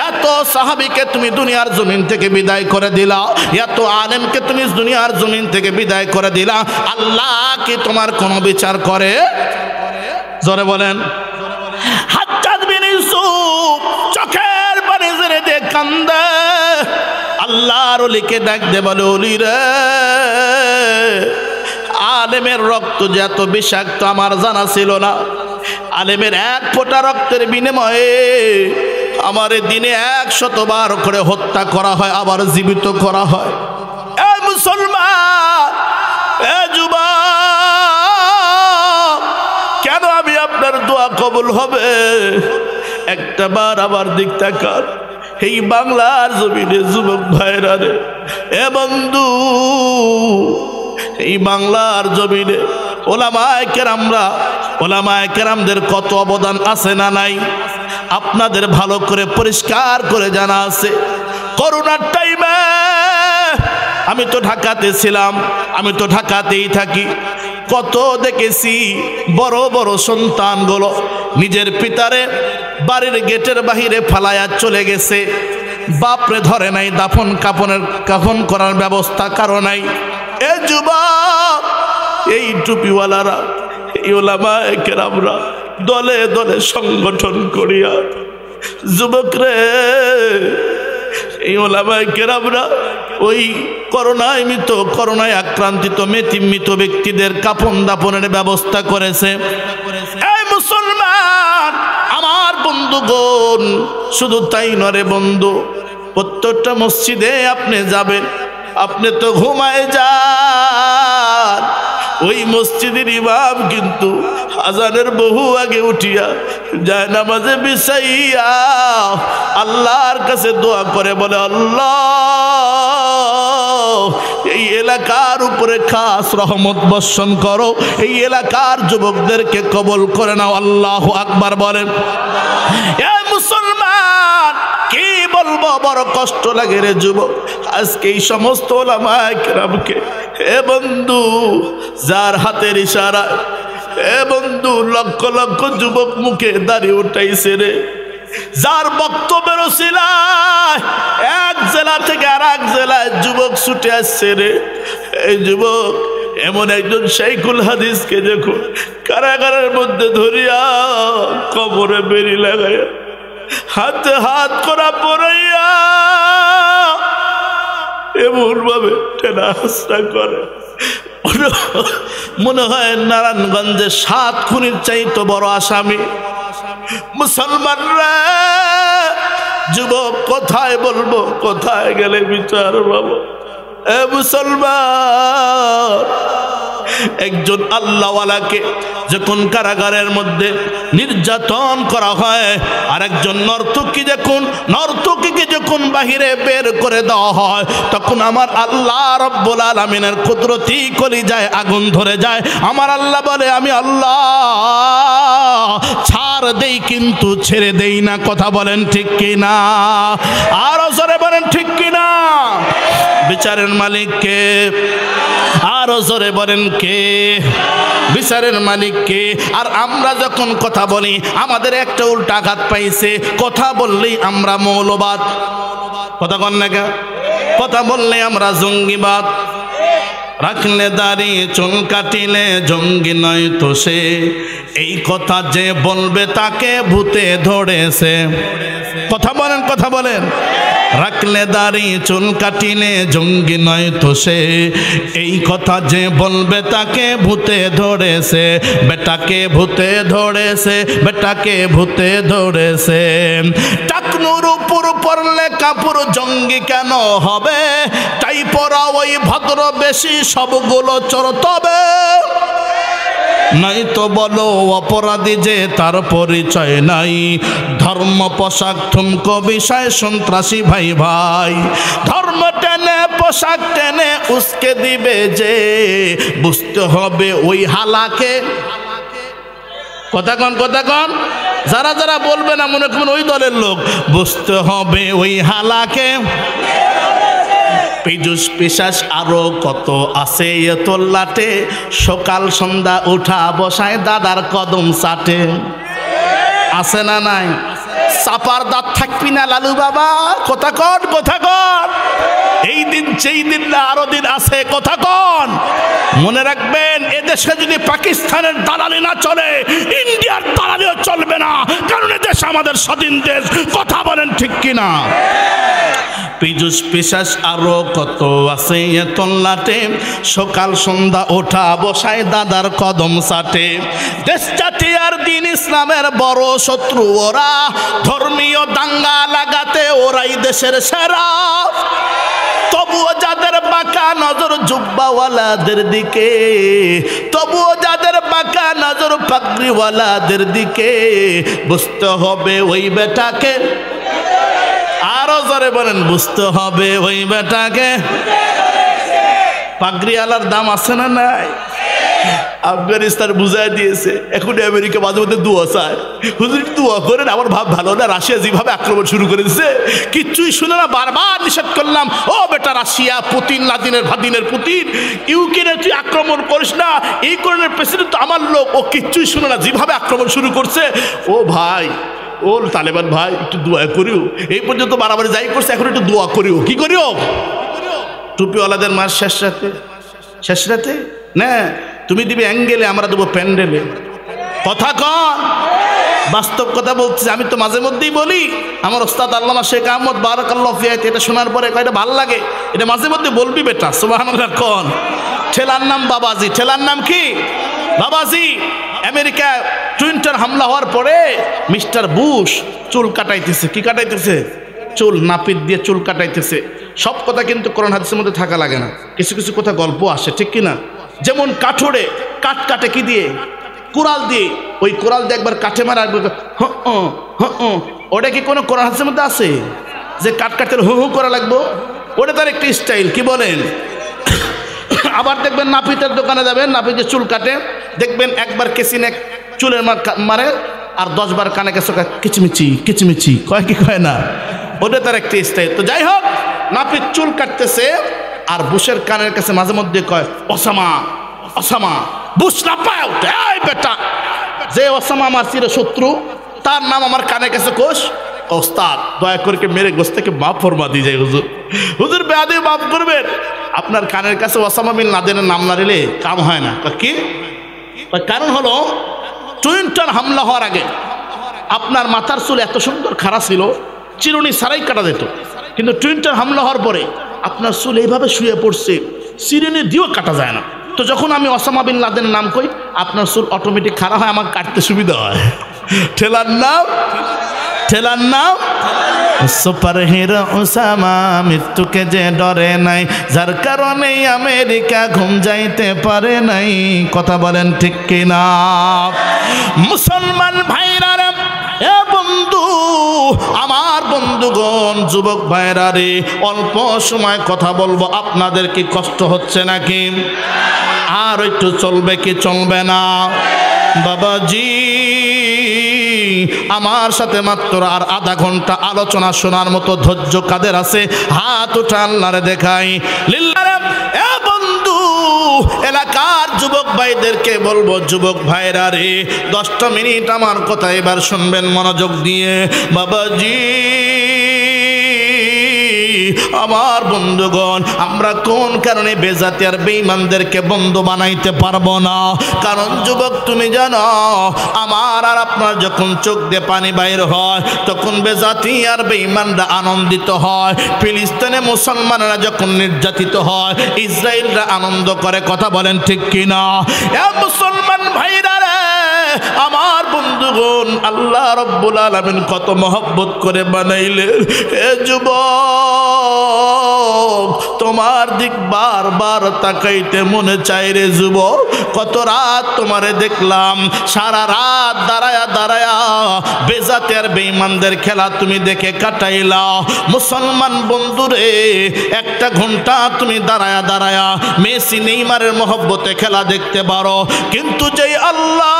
এত সাহাবীকে তুমি দুনিয়ার জমিন থেকে বিদায় করে দিলা, এত আলেমকে তুমি দুনিয়ার জমিন থেকে বিদায় করে দিলা, আল্লাহ কি তোমার কোনো বিচার করে? জোরে বলেন। হাজ্জাজ বিন ইউসুফ চোখের পানি ঝেড়ে দিয়ে কান্দে, আল্লাহর ওলিকে ডাক দে বলে, ওলি রে, আলেমের রক্ত যে এত বিষাক্ত আমার জানা ছিল না। আলেমের এক ফোঁটা রক্তের বিনিময়ে আমার দিনে 100 বার করে হত্যা করা হয়, আবার জীবিত করা হয়। এ মুসলমান, এ যুবক, কেন আমি আপনার দোয়া কবুল হবে? একটা বার আবার দিক তাকান। এই বাংলার জমিনে যুবক ভাইরা রে, এ বন্ধু, এই বাংলার জমিনে ওলামায়ে কেরামদের কত অবদান আছে না নাই আপনাদের ভালো করে পরিষ্কার করে জানা আছে। করোনার টাইমে আমি তো ঢাকাতে ছিলাম, আমি তো ঢাকাতেই থাকি। কত দেখেছি বড় বড় সন্তানগুলো নিজের পিতারে বাড়ির গেটের বাহিরে ফালায়া চলে গেছে, বাপরে ধরে নাই, কাফন করার ব্যবস্থা কারো নাই। এ যুবক, এই টুপিওয়ালারা, এই ওলামায়ে কেরামরা দলে দলে সংগঠন করিয়া যুবকরে, এই ওলামায়ে কেরামরা ওই করোনায় আক্রান্তিত মৃত ব্যক্তিদের কাফন দাফনের ব্যবস্থা করেছে। এই মুসলমান আমার বন্ধুগণ, শুধু তাই নরে বন্ধু, প্রত্যেকটা মসজিদে আপনি যাবেন, আপনি তো ঘুমায় যান, ওই মসজিদের ইমাম কিন্তু আজানের বহু আগে উঠিয়া যায় নামাজে বিছাইয়া আল্লাহর কাছে দোয়া করে, বলে আল্লাহ এই এলাকার উপরে খাস রহমত বর্ষণ করো, এই এলাকার যুবকদেরকে কবুল করে নাও। আল্লাহু আকবার বলেন। এ মুসলমান, কি বলবো, বড় কষ্ট লাগে রে যুবক। আজকে এই সমস্ত ওলামায়ে কেরামকে, এ বন্ধু, যার হাতের ইশারায়, এ বন্ধু, লক্ষ লক্ষ যুবক মুখে দাঁড়িয়ে উঠাইছে রে, যার বক্তব্যের ওসিলায় এক জেলা থেকে আর এক জেলায় যুবক ছুটে আসছে রে। এই যুবক এমন একজন শাইখুল হাদিসকে দেখো কারাগারের মধ্যে ধরিয়া কবরে বেরি লাগাইয়া হাতে হাত করা পড়াইয়া এমন ভাবে টেনা হাসরা করে, মনে হয় নারায়ণগঞ্জে 7 খুনির চাইতে বড় আসামি। মুসলমানরা, যুবক কোথায় বলবো, কোথায় গেলে বিচার বাবা? এ মুসলমান, একজন আল্লাহওয়ালাকে যখন কারাগারের মধ্যে নির্যাতন করা হয়, আরেকজন নর্তকীকে যখন বাহিরে বের করে দেওয়া হয়, তখন আমার আল্লাহ রব্বুল আলামিনের কুদরতি কলিজায় আগুন ধরে যায়। আমার আল্লাহ বলে, আমি আল্লাহ ছাড় দেই কিন্তু ছেড়ে দেই না। কথা বলেন ঠিক কিনা? আরো জোরে বলেন ঠিক কিনা? বিচারের মালিক কে? আরো জোরে বলেন কে? বিচারের মালিক কে? আর আমরা যখন কথা বলি, আমাদের একটা উল্টা আঘাত পাইছে। কথা বললেই আমরা মৌলবাদ, কথা বল না, কথা বললে আমরা জঙ্গিবাদ। রাখলে দাড়ি চুল কাটিলে জঙ্গি নয় তো সে, এই কথা যে বলবে তাকে ভূতে ধরেছে। কথা বলেন, কথা বলেন। রাখলে দাড়ি চুল কাটিলে জঙ্গি নয় তো সে, এই কথা যে বলবে তাকে ভূতে ধরেছে। বেটাকে ভূতে ধরেছে, বেটাকে ভূতে ধরেছে। টাকনুর উপর পড়লে কাপড় জঙ্গি কেন হবে? তাই পরা ওই ভদ্র বেশি সবগুলো চোর তবে। নাই তো বলো অপরাধী যে তার পরিচয় নাই, ধর্ম পোশাক ঠুমকো বিষয় সন্ত্রাসী ভাই ভাই। ধর্ম টেনে পোশাক টেনে উস্কে দিবে যে, বুঝতে হবে ওই হালাকে। কথা কন, কথা কন। যারা যারা বলবে না মনে করবেন ওই দলের লোক। বুঝতে হবে ওই হালাকে। পিজুস পিশাস আরো কত আছে এ তোল্লাটে, সকাল সন্ধ্যা উঠা বসায় দাদার কদম চাটে। আছে না নাই? চাপার দাঁত থাকবি না লালু বাবা। কথা কন, কথা কন। এই দিন সেই দিন না আরো দিন আছে। কথা কন। মনে রাখবেন, এদেশে যদি পাকিস্তানের দালালি না চলে, ইন্ডিয়ার দালালিও চলবে না, কারণ এদেশ আমাদের স্বাধীন দেশ। কথা বলেন ঠিক কিনা? পিজুস পিশাস আরো কত আছে এ তল্লাটে, সকাল সন্ধ্যা ওঠা বসায় দাদার কদম চাটে। দেশ জাতি আর দিন ইসলামের বড় শত্রু ওরা, ধর্মীয় দাঙ্গা লাগাতে ওরাই দেশের সেরা। তবুও যাদের বাঁকা নজর জুব্বাওয়ালাদের দিকে, তবুও যাদের বাঁকা নজর পাগড়িওয়ালাদের দিকে, বুঝতে হবে ওই বেটাকে। আরো জোরে বলেন, বুঝতে হবে ওই বেটাকে। পাগড়িওয়ালার দাম আছে না নাই? আফগানিস্তান বুঝাই দিয়েছে। এখন আমেরিকা মাঝে মধ্যে দোয়া চায়, হুজুর দোয়া করেন আমার ভাব ভালো না। রাশিয়া যেভাবে আক্রমণ শুরু করে দিচ্ছে, কিচ্ছুই শুনে না। বারবার নিষেধ করলাম, ও বেটা রাশিয়া, পুতিন, ভাদিনের পুতিন, ইউক্রেনে তুই আক্রমণ করিস না। ইউক্রেনের প্রেসিডেন্ট তো আমার লোক, ও কিচ্ছুই শুনে না, যেভাবে আক্রমণ শুরু করছে। ও ভাই, ও তালেবান ভাই, একটু দোয়া করিও। এই পর্যন্ত বাড়াবাড়ি যাই করছে, এখন একটু দোয়া করিও। কি করিও? টুপিওয়ালাদের মাস শেষ রাতে, শেষ রাতে না তুমি দিবে অ্যাঙ্গেলে, আমরা দেবো প্যান্ডেলে। কথা কন। বাস্তব কথা বলছি। আমি তো মাঝে মধ্যেই বলি, আমার ওস্তাদ আল্লামা শেখ আহমদ বারাকাল্লাহু ফিহি, এটা শোনার পরে কয়টা ভাল লাগে, এটা মাঝে মধ্যে বলবি বেটা। সুবহানাল্লাহ। কন। ঠেলার নাম বাবাজি। ঠেলার নাম কি? বাবাজি। আমেরিকা টুইন্টার হামলা হওয়ার পরে মিস্টার বুশ চুল কাটাইতেছে। কি কাটাইতেছে? চুল, নাপিত দিয়ে চুল কাটাইতেছে। সব কথা কিন্তু কোরআন হাদিসের মধ্যে থাকা লাগে না, কিছু কিছু কথা গল্প আসে, ঠিক কিনা? যেমন কাঠোরে কাঠ কাটে কি দিয়ে? কোরাল দিয়ে। ওই কোরাল দিয়ে একবার কাঠে মারা, ওটা কি কোনো কোরআন হাদিসের মধ্যে আছে যে কাঠ কাটতে হু হু করা লাগবো? ওটা তার একটা স্টাইল। কি বলেন? আবার দেখবেন নাপিতের দোকানে যাবেন, নাপিতে চুল কাটে, দেখবেন একবার কেসিনে চুলের মারে আর 10 বার কানে কাছে কিচমিচি কিচমিচি কয়, কি কয় না? ওটা তার একটা স্টাইল। তো যাই হোক, নাপিত চুল কাটতেছে আর বুশের কানের কাছে মাঝে মধ্যে কয়, ওসামা ওসামা। বুশ না পায় উঠে, এই বেটা, যে ওসামা আমার চির শত্রু, তার নাম আমার কানের কাছে কোষ। ওস্তাদ দয়া করে মেরে গোস থেকে মাফ ফরমা দিয়ে যায় হুজুর। হুজুর বেয়াদবি মাফ করবেন, আপনার কানের কাছে ওসামা বিন লাদেনের নাম না নিলে কাম হয় না। কি কারণ? হলো টুইন্টার হামলা হওয়ার আগে আপনার মাথার চুল এত সুন্দর খাড়া ছিল, চিরুনি ছাড়াই কাটা যেত। কিন্তু টুইন্টার হামলা হওয়ার পরে আপনার চুল এইভাবে শুয়ে পড়ছে, চিরুনি দিয়েও কাটা যায় না। তো যখন আমি ওসামা বিন লাদেনের নাম কই, আপনার চুল অটোমেটিক খাড়া হয়, আমার কাটতে সুবিধা হয়। ঠেলার নাম ঠেলার নাম সুপার হিরো ওসামা, মৃত্যুকে যে ডরে নাই, যার কারণে আমেরিকা ঘুম যাইতে পারে নাই। কথা বলেন ঠিক কিনা? মুসলমান ভাইরা এ বন্ধু, আমার বন্ধুগণ, যুবক ভাইরা রে, অল্প সময় কথা বলবো, আপনাদের কি কষ্ট হচ্ছে নাকি? আর একটু চলবে কি চলবে না? বাবাজি আমার সাথে মাত্র আর আধা ঘন্টা আলোচনা শোনার মতো ধৈর্য কাদের আছে? হাত উঠা আল্লাহরে দেখাই। লিল্লাহ এ বন্ধু, এলাকার যুবক ভাইদেরকে বলবো, যুবক ভাইরা রে, 10টা মিনিট আমার কথা এবার শুনবেন মনোযোগ দিয়ে। বাবাজি আমার বন্ধুগণ, আমরা কোন কারণে বেজাতি আর বেঈমানদেরকে বন্ধু বানাইতে পারবো না? কারণ যুবক তুমি জানো, আমার আর আপনার যখন চোখ দিয়ে পানি বাইর হয়, তখন বেজাতি আর বেঈমানরা আনন্দিত হয়। ফিলিস্তিনে মুসলমানরা যখন নির্যাতিত হয়, ইসরায়েলরা আনন্দ করে। কথা বলেন ঠিক কিনা? এ মুসলমান ভাইরা রে, আমার বন্ধুগণ, আল্লাহ রাব্বুল আলামিন কত মহব্বত করে বানাইলেন। এ যুবক, তোমার দিক বারবার তাকাইতে মনে চাই রে যুবক। কত রাত তোমারে দেখলাম, সারা রাত দাঁড়ায়া দাঁড়ায়া বেজাতে আর বেঈমানদের খেলা তুমি দেখে কাটাইলা। মুসলমান বন্ধুরে, 1টা ঘন্টা তুমি দাঁড়ায়া দাঁড়ায়া মেসি নেইমারের মহব্বতে খেলা দেখতে পারো, কিন্তু যেই আল্লাহ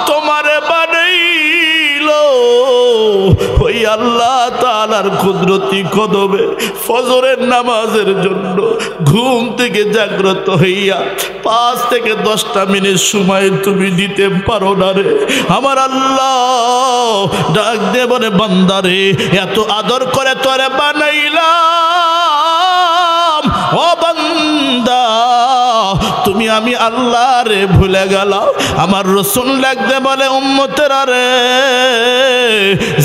তোমারে বানাইলো, ওই আল্লাহ তাআলার কুদরতি কদমে ফজরের নামাজের জন্য ঘুম থেকে জাগ্রত হইয়া 5 থেকে 10টা মিনিট সময় তুমি দিতে পারো না রে। আমার আল্লাহ ডাক দিয়ে বলে, বান্দারে, এত আদর করে তোরে বানাইলাম, ও বান্দা তুমি আমি আল্লাহ রে ভুলে গেলাম। আমার রাসূল লাগতে বলে, উম্মতেরা রে,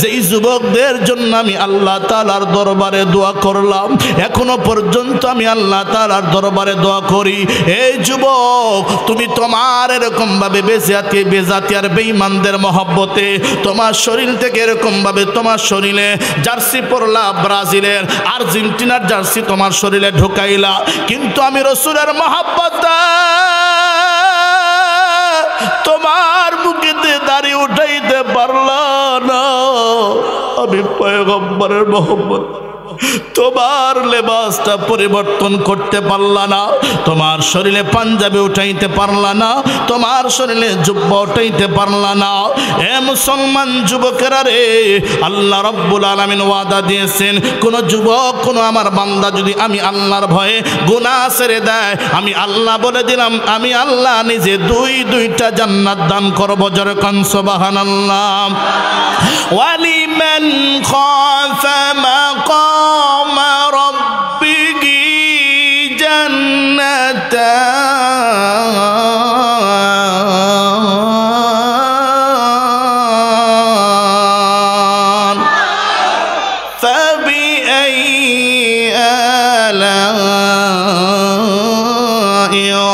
যেই যুবকদের জন্য আমি আল্লাহ তাআলার দরবারে দোয়া করলাম, এখনো পর্যন্ত আমি আল্লাহ তাআলার দরবারে দোয়া করি। এই যুবক, তুমি তোমার এরকম ভাবে বেজাতি আর বেঈমানদের মহব্বতে তোমার শরীর থেকে এরকম ভাবে তোমার শরীরে জার্সি পরলা, ব্রাজিলের আর্জেন্টিনার জার্সি তোমার শরীরে ঢুকাইলা, কিন্তু আমি রাসূলের মহব্বতে তোমার বুকেতে দাড়ি উঠাইতে পারলাম না। আমি পয়গম্বরের মহব্বত তোমার লেবাসটা পরিবর্তন করতে পারলা না, তোমার শরীরে পাঞ্জাবি উঠাইতে পারলা না, তোমার শরীরে জুব্বা উঠাইতে পারলা না। এ মুসলমান যুবকেরা রে, আল্লাহ রাব্বুল আলামিন ওয়াদা দিয়েছেন, কোন যুবক, কোন আমার বান্দা যদি আমি আল্লাহর ভয়ে গুনাহ ছেড়ে দেয়, আমি আল্লাহ বলে দিলাম, আমি আল্লাহ নিজে দুইটা জান্নাত দান করব। জোরে কান সুবহানাল্লাহ। ওয়ালিমান খাফা মাকাম রাব্বিহি জান্নাতান ফাবিআইয়ি আলা'i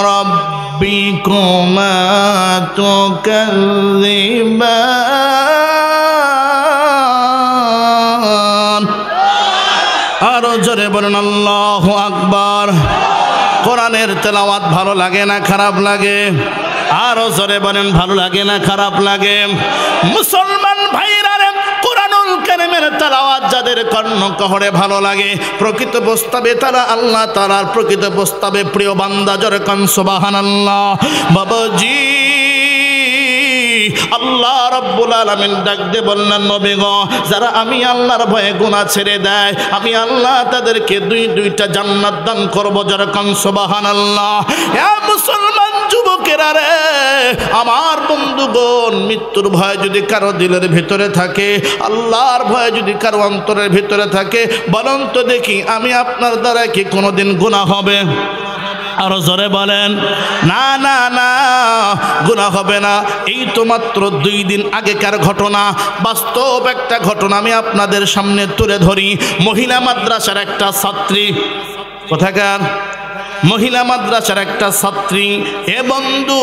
রাব্বিকুমা তুকাযযিবান। আরো জোরে বলেন আল্লাহু আকবার। কোরআনের তেলাওয়াত ভালো লাগে না খারাপ লাগে? আরো জোরে বলেন ভালো লাগে না খারাপ লাগে? মুসলমান ভাইরা রে, কোরআনুল কারীমের তেলাওয়াত যাদের কর্ণকহরে ভালো লাগে, প্রকৃত প্রস্তাবে তারা আল্লাহ তাআলার প্রকৃত প্রস্তাবে প্রিয় বান্দা। জোরে কান সুবহানাল্লাহ। বাবাজি, আল্লাহ রাব্বুল আলামিন ডাক দিয়ে বললেন, নবী গো, যারা আমি আল্লাহর ভয়ে গুনাহ ছেড়ে দেয়, আমি আল্লাহ তাদেরকে দুইটা জান্নাত দান করব। যারা কান সুবহানাল্লাহ। হে মুসলমান যুবকেরা রে, আমার বন্ধুগণ, মৃত্যুর ভয় যদি কারো দিলের ভিতরে থাকে, আল্লাহর ভয় যদি কারো অন্তরের ভিতরে থাকে, বলুন তো দেখি, আমি আপনার দ্বারা কি কোনোদিন গুনাহ হবে? আরো জোরে বলেন, না না না, গুনাহ হবে না। এই তো মাত্র 2 দিন আগেকার ঘটনা, বাস্তব একটা ঘটনা আমি আপনাদের সামনে তুলে ধরি। মহিলা মাদ্রাসার একটা ছাত্রী, কোথাকার মহিলা মাদ্রাসার একটা ছাত্রী, এ বন্ধু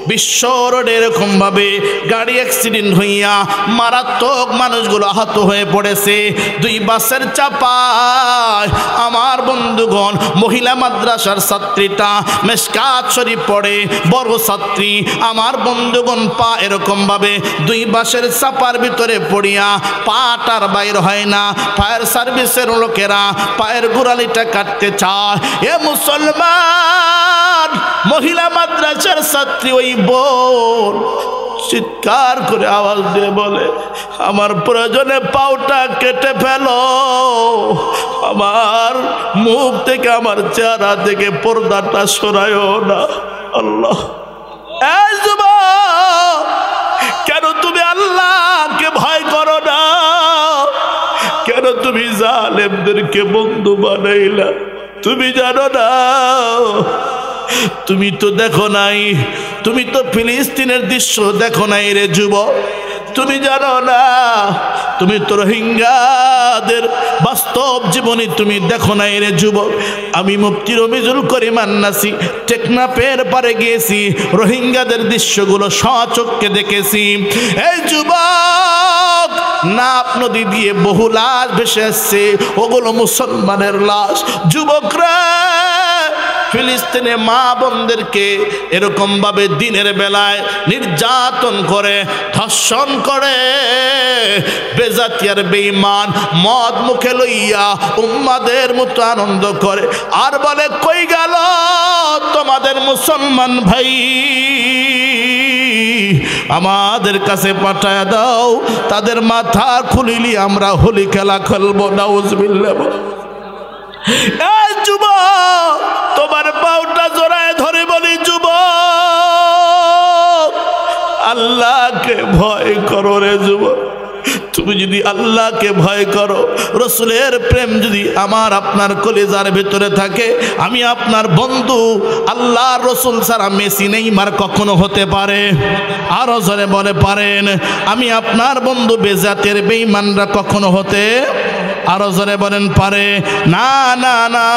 বিশ্ব রোডে এরকম ভাবে গাড়ি অ্যাক্সিডেন্ট হইয়া মারাত্মক মানুষগুলো আহত হয়ে পড়েছে। 2 বাসের চাপায় আমার বন্ধুগণ মহিলা মাদ্রাসার ছাত্রীটা মেশকাত শরীফ পড়ে, বড় ছাত্রী, আমার বন্ধুগণ পা এরকম ভাবে 2 বাসের চাপার ভিতরে পড়িয়া পাটার বাইর হয় না। ফায়ার সার্ভিসের লোকেরা পায়ের গোড়ালিটা কাটতে চায়। এ মুসলমান মহিলা মাদ্রাসার ছাত্রী ওই বোন চিৎকার করে আওয়াজ দিয়ে বলে, আমার প্রয়োজনে পাউটা কেটে ফেলো, আমার মুখ থেকে আমার চেহারা থেকে পর্দাটা সরায়ও না। আল্লাহ, এই যুবক, কেন তুমি আল্লাহকে ভয় করো না? কেন তুমি জালেমদেরকে বন্ধু বানাইলা? তুমি জানো না, তুমি তো দেখো নাই, তুমি তো ফিলিস্তিনের দৃশ্য দেখো নাই রে যুবক। তুমি জানো না, তুমি তো রোহিঙ্গাদের বাস্তব জীবনী তুমি দেখো নাই রে যুবক। আমি মুফতি রমিজুল করিম আন্নাসী টেকনাফের পারে গিয়েছি, রোহিঙ্গাদের দৃশ্যগুলো স্বচক্ষে দেখেছি। এই যুবক, নাপ নদী দিয়ে বহু লাশ ভেসে আসছে, ওগুলো মুসলমানের লাশ। যুবকরা ফিলিস্তিনে মা বোনদেরকে এরকম ভাবে দিনের বেলায় নির্যাতন করে, ধর্ষণ করে, বেজাতিয়ার বেঈমান মদ মুখে লইয়া উম্মাদের মতো আনন্দ করে, আর বলে কই গেল তোমাদের মুসলমান ভাই, আমাদের কাছে পাঠায় দাও, তাদের মাথা খুলিলি আমরা হোলি খেলা খেলবো। নাউজুবিল্লাহ। এই যুবক, তোমার পাউটা জড়ায় ধরে বলি, যুবক আল্লাহকে ভয় করো রে যুবক। তুমি যদি আল্লাহকে ভয় করো, রসুলের প্রেম যদি আমার আপনার কলিজার ভিতরে থাকে, আমি আপনার বন্ধু আল্লাহ রসুল ছাড়া মেসি নেইমার কখনো হতে পারে? আরো জোরে বলে পারেন? আমি আপনার বন্ধু বেজাতের বেঈমানরা কখনো হতে, আরো জোরে বলেন পারে? না না না,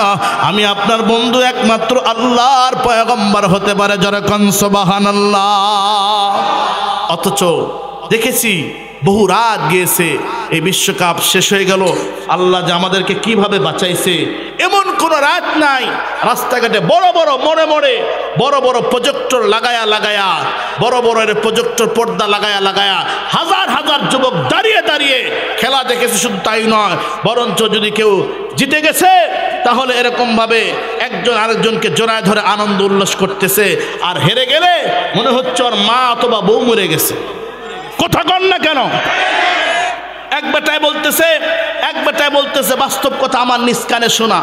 আমি আপনার বন্ধু একমাত্র আল্লাহর পয়গম্বর হতে পারে। জোরে কোন সুবহানাল্লাহ। অথচ দেখেছি বহু রাত গিয়েছে, এই বিশ্বকাপ শেষ হয়ে গেল, আল্লাহ যে আমাদেরকে কিভাবে বাঁচাইছে, এমন কোন রাত নাই রাস্তাঘাটে বড় বড় মোড়ে মোড়ে বড় বড় প্রজেক্টর লাগায়া লাগায়া, বড় বড় প্রজেক্টর পর্দা লাগায়া লাগায়া হাজার হাজার যুবক দাঁড়িয়ে দাঁড়িয়ে খেলা দেখেছে। শুধু তাই নয়, বরঞ্চ যদি কেউ জিতে গেছে তাহলে এরকম ভাবে একজন আরেকজনকে জড়ায় ধরে আনন্দ উল্লাস করতেছে, আর হেরে গেলে মনে হচ্ছে ওর মা অথবা বউ মরে গেছে। কথা কন না কেন? এক বেটায় বলতেছে বাস্তব কথা, আমার নিজ কানে শোনা।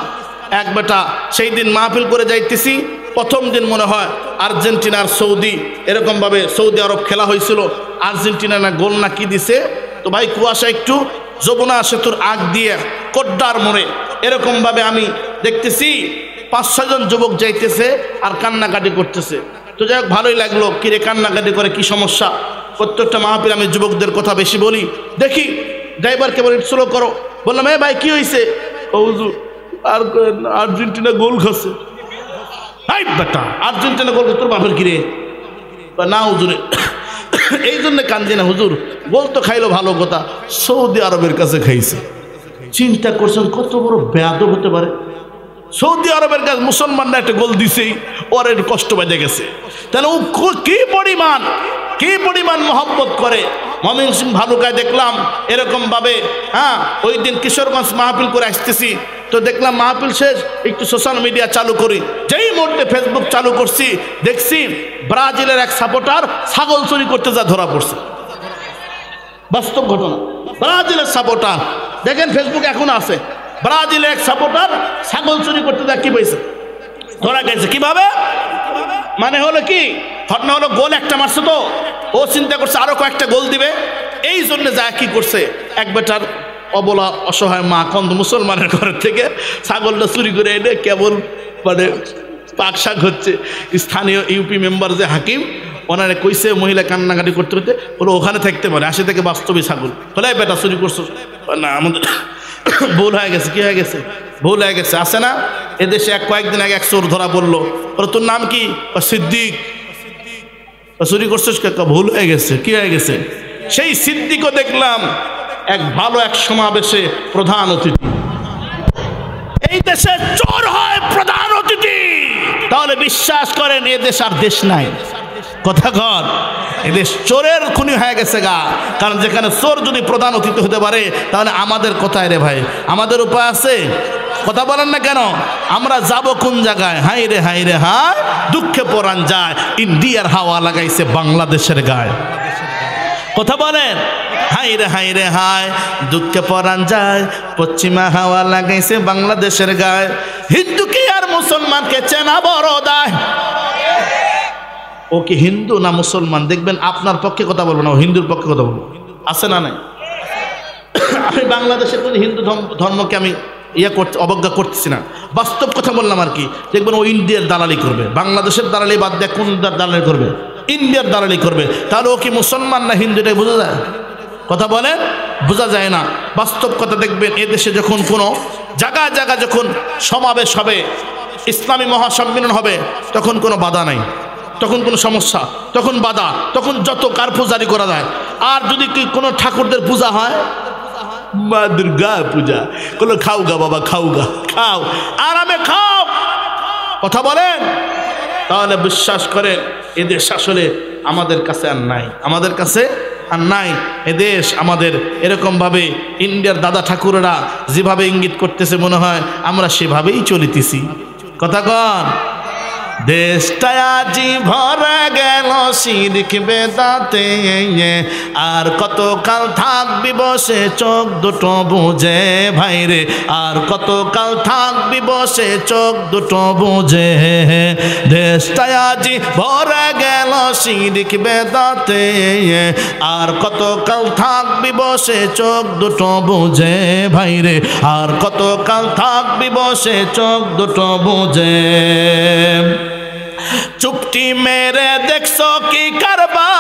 এক বেটা সেই দিন মাহফিল করে যাইতেছি, প্রথম দিন মনে হয় আর্জেন্টিনার সৌদি এরকম ভাবে সৌদি আরব খেলা হয়েছিল, আর্জেন্টিনা না গোল না কি দিছে, তো ভাই কুয়াশা একটু যমুনা সেতুর আগ দিয়ে কোড্ডার মোড়ে এরকম ভাবে আমি দেখতেছি 5-6 জন যুবক যাইতেছে আর কান্নাকাটি করতেছে। তো যাই হোক, ভালোই লাগলো, কিরে কান্নাকাটি করে কি সমস্যা? প্রত্যেকটা মাহফিল আমি যুবকদের কথা বেশি বলি। দেখি ড্রাইভারকে বলি স্লো করো, বললাম এ ভাই কি হয়েছে? ও হুজুর আর আর্জেন্টিনা গোল খাচ্ছে। এই বেটা, আর্জেন্টিনা গোল তোর বাপের কিরে? না হুজুরে এই জন্য কান্দি না হুজুর, গোল তো খাইলো ভালো কথা, সৌদি আরবের কাছে খাইছে। চিন্তা করছেন কত বড় বেয়াদব হতে পারে? সৌদি আরবের কাছে মুসলমানরা একটা গোল দিছেই ওর একটু কষ্ট বেজে গেছে। তাহলে ও কি পরিমাণ মহব্বত করে। ময়মনসিংহ ভালুকায় দেখলাম এরকম ভাবে, হ্যাঁ ওই দিন কিশোরগঞ্জ মাহফিল করে আসতেছি, তো দেখলাম মাহফিল শেষ, একটু সোশ্যাল মিডিয়া চালু করি, যেই মুহূর্তে ফেসবুক চালু করছি দেখছি ব্রাজিলের এক সাপোর্টার ছাগল চুরি করতে যা ধরা পড়ছে। বাস্তব ঘটনা, ব্রাজিলের সাপোর্টার দেখেন ফেসবুক এখন আছে, ব্রাজিলের এক সাপোর্টার ছাগল চুরি করতে যা কি পেয়েছে, ধরা গেছে। কিভাবে? মানে হলো কি, ঘটনা হলো গোল একটা মারছে, তো ও চিন্তা করছে আরো কয়েকটা গোল দিবে, এই জন্য যা কি করছে, এক বেটার অবলা অসহায় মা কন্দ মুসলমানের ঘরের থেকে ছাগলটা চুরি করে এনে কেবল মানে পাক শাক হচ্ছে। স্থানীয় ইউপি মেম্বার যে হাকিম, ওনারে কইছে মহিলা কান্নাকাটি করতে করতে, ওরা ওখানে থাকতে পারে, আসে থেকে বাস্তবে ছাগল বলে বেটা চুরি করছো না, আমাদের ভুল হয়ে গেছে। কি হয়ে গেছে? ভুল হয়ে গেছে, আছে না? এদেশে কয়েকদিন আগে এক চোর ধরা পড়লো, তোর নাম কি? সিদ্দিক। চুরি করছিস? ভুল হয়ে গেছে। কি হয়ে গেছে? সেই সিদ্দিকও দেখলাম এক ভালো এক সমাবেশে প্রধান অতিথি। এই দেশে চোর হয় প্রধান অতিথি, তাহলে বিশ্বাস করেন এ দেশ আর দেশ নাই। কথা কর, এদেশ চোরের খুনি হয়ে গেছে গা। কারণ যেখানে চোর যদি প্রধান অতিথি হতে পারে, তাহলে আমাদের কোথায় রে ভাই? আমাদের উপায় আছে? কথা বলেন না কেন? আমরা যাব কোন জায়গায়? হাই রে হাই রে হাই, দুঃখে পরাণ যায়, ইন্ডিয়ার হাওয়া লাগাইছে বাংলাদেশের গায়ে। কথা বলেন, হাই রে হাই রে হাই, দুঃখে পরাণ যায়, পশ্চিমা হাওয়া লাগাইছে বাংলাদেশের গায়ে। হিন্দুকে আর মুসলমানকে চেনা বড় দায়। ও কি হিন্দু না মুসলমান? দেখবেন আপনার পক্ষে কথা বলবো না, ও হিন্দুর পক্ষে কথা বলবো। আছে না নাই? আমি বাংলাদেশের কোনো হিন্দু ধর্মকে আমি অবজ্ঞা করতেছি না, বাস্তব কথা বললাম আর কি। দেখবেন ও ইন্ডিয়ার দালালি করবে, বাংলাদেশের দালালি বাদ দিয়ে কোন দালালি করবে? ইন্ডিয়ার দালালি করবে। তাহলে ও কি মুসলমান না হিন্দু, এটাই বোঝা যায়? কথা বলেন, বোঝা যায় না। বাস্তব কথা দেখবেন, এদেশে যখন কোনো জায়গায় জায়গায় যখন সমাবেশ হবে, ইসলামী মহাসম্মেলন হবে, তখন কোনো বাধা নাই, তখন কোনো সমস্যা, তখন বাধা, তখন যত কার্ফু জারি করা যায়। আর যদি কি কোনো ঠাকুরদের পূজা হয়, মা দুর্গা পূজা, কোনো খাও গা বাবা, খাও গা, খাও, আরামে খাও। কথা বলেন, তাহলে বিশ্বাস করেন এদেশ আসলে আমাদের কাছে আর নাই, আমাদের কাছে আর নাই। এদেশ আমাদের এরকমভাবে ইন্ডিয়ার দাদা ঠাকুরেরা যেভাবে ইঙ্গিত করতেছে, মনে হয় আমরা সেভাবেই চলিতেছি। কথা কন, দেশটা আজি ভরে গেল শিরক বেদাতে, আর কতকাল থাকবি বসে চোখ দুটো বুঝে ভাইরে, আর কতকাল থাকবি বসে চোখ দুটো বুঝে। দেশটা আজি ভরে গেল শিরক বেদাতে, আর কতকাল থাকবি বসে চোখ দুটো বুঝে ভাইরে, আর কতকাল থাকবি বসে চোখ দুটো বুঝে। চুপটি মেরে দেখছো কি কারবার,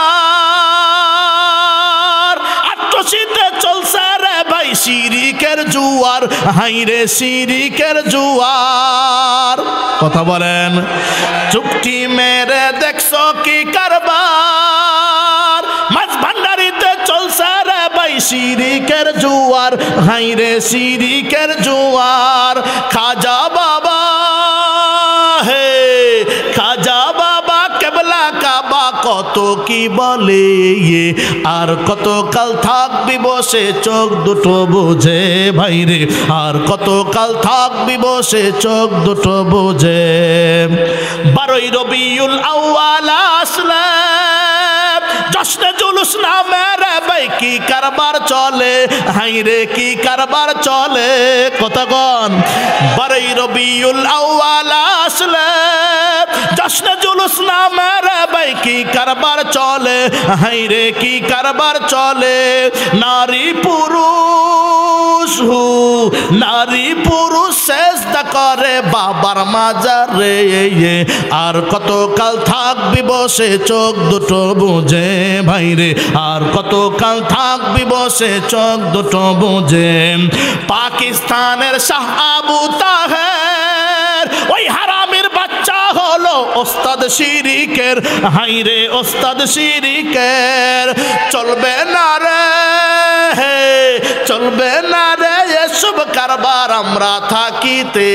আটশীতে চলছে রে ভাই শিরিকের জুয়ার, হাইরে শিরিকের জুয়ার। কথা বলেন, চুপটি মেরে দেখছো কি কারবার, মাছ ভান্ডারিতে চলছে রে ভাই শিরিকের জুয়ার, হাইরে শিরিকের জুয়ার। খাজা বাবা হে, খাজা বাবা কেবলা কাবা কত কি বলে, আর কত কাল থাকবি বসে চোখ দুটো বুঝে ভাইরে, আর কত কাল থাকবি বসে চোখ দুটো বুঝে। 12ই রবিউল আউয়াল আসলে জশ্নে জুলুস নামের ভাই কি কারবার চলে, হাইরে কি কারবার চলে। কতক্ষণ 12ই রবিউল আউয়াল আসলে জশ্নে জুলুস নামের ভাই কি কারবার চলে, হাইরে কি কারবার চলে। নারী পুরুষ নারী পুরুষ সেজদা করে বাবার মাজারে, আর কত কাল থাকবি বসে চোখ দুটো বুঝে ভাইরে, আর কত কাল থাকবি বসে চোখ দুটো বুঝে। পাকিস্তানের শাহ আবু তাহের ওই হারামির বাচ্চা হলো ওস্তাদ শিরিকের, হাইরে ওস্তাদ শিরিকের। চলবে না রে, চলবে না রে এসব কারবার আমরা থাকিতে,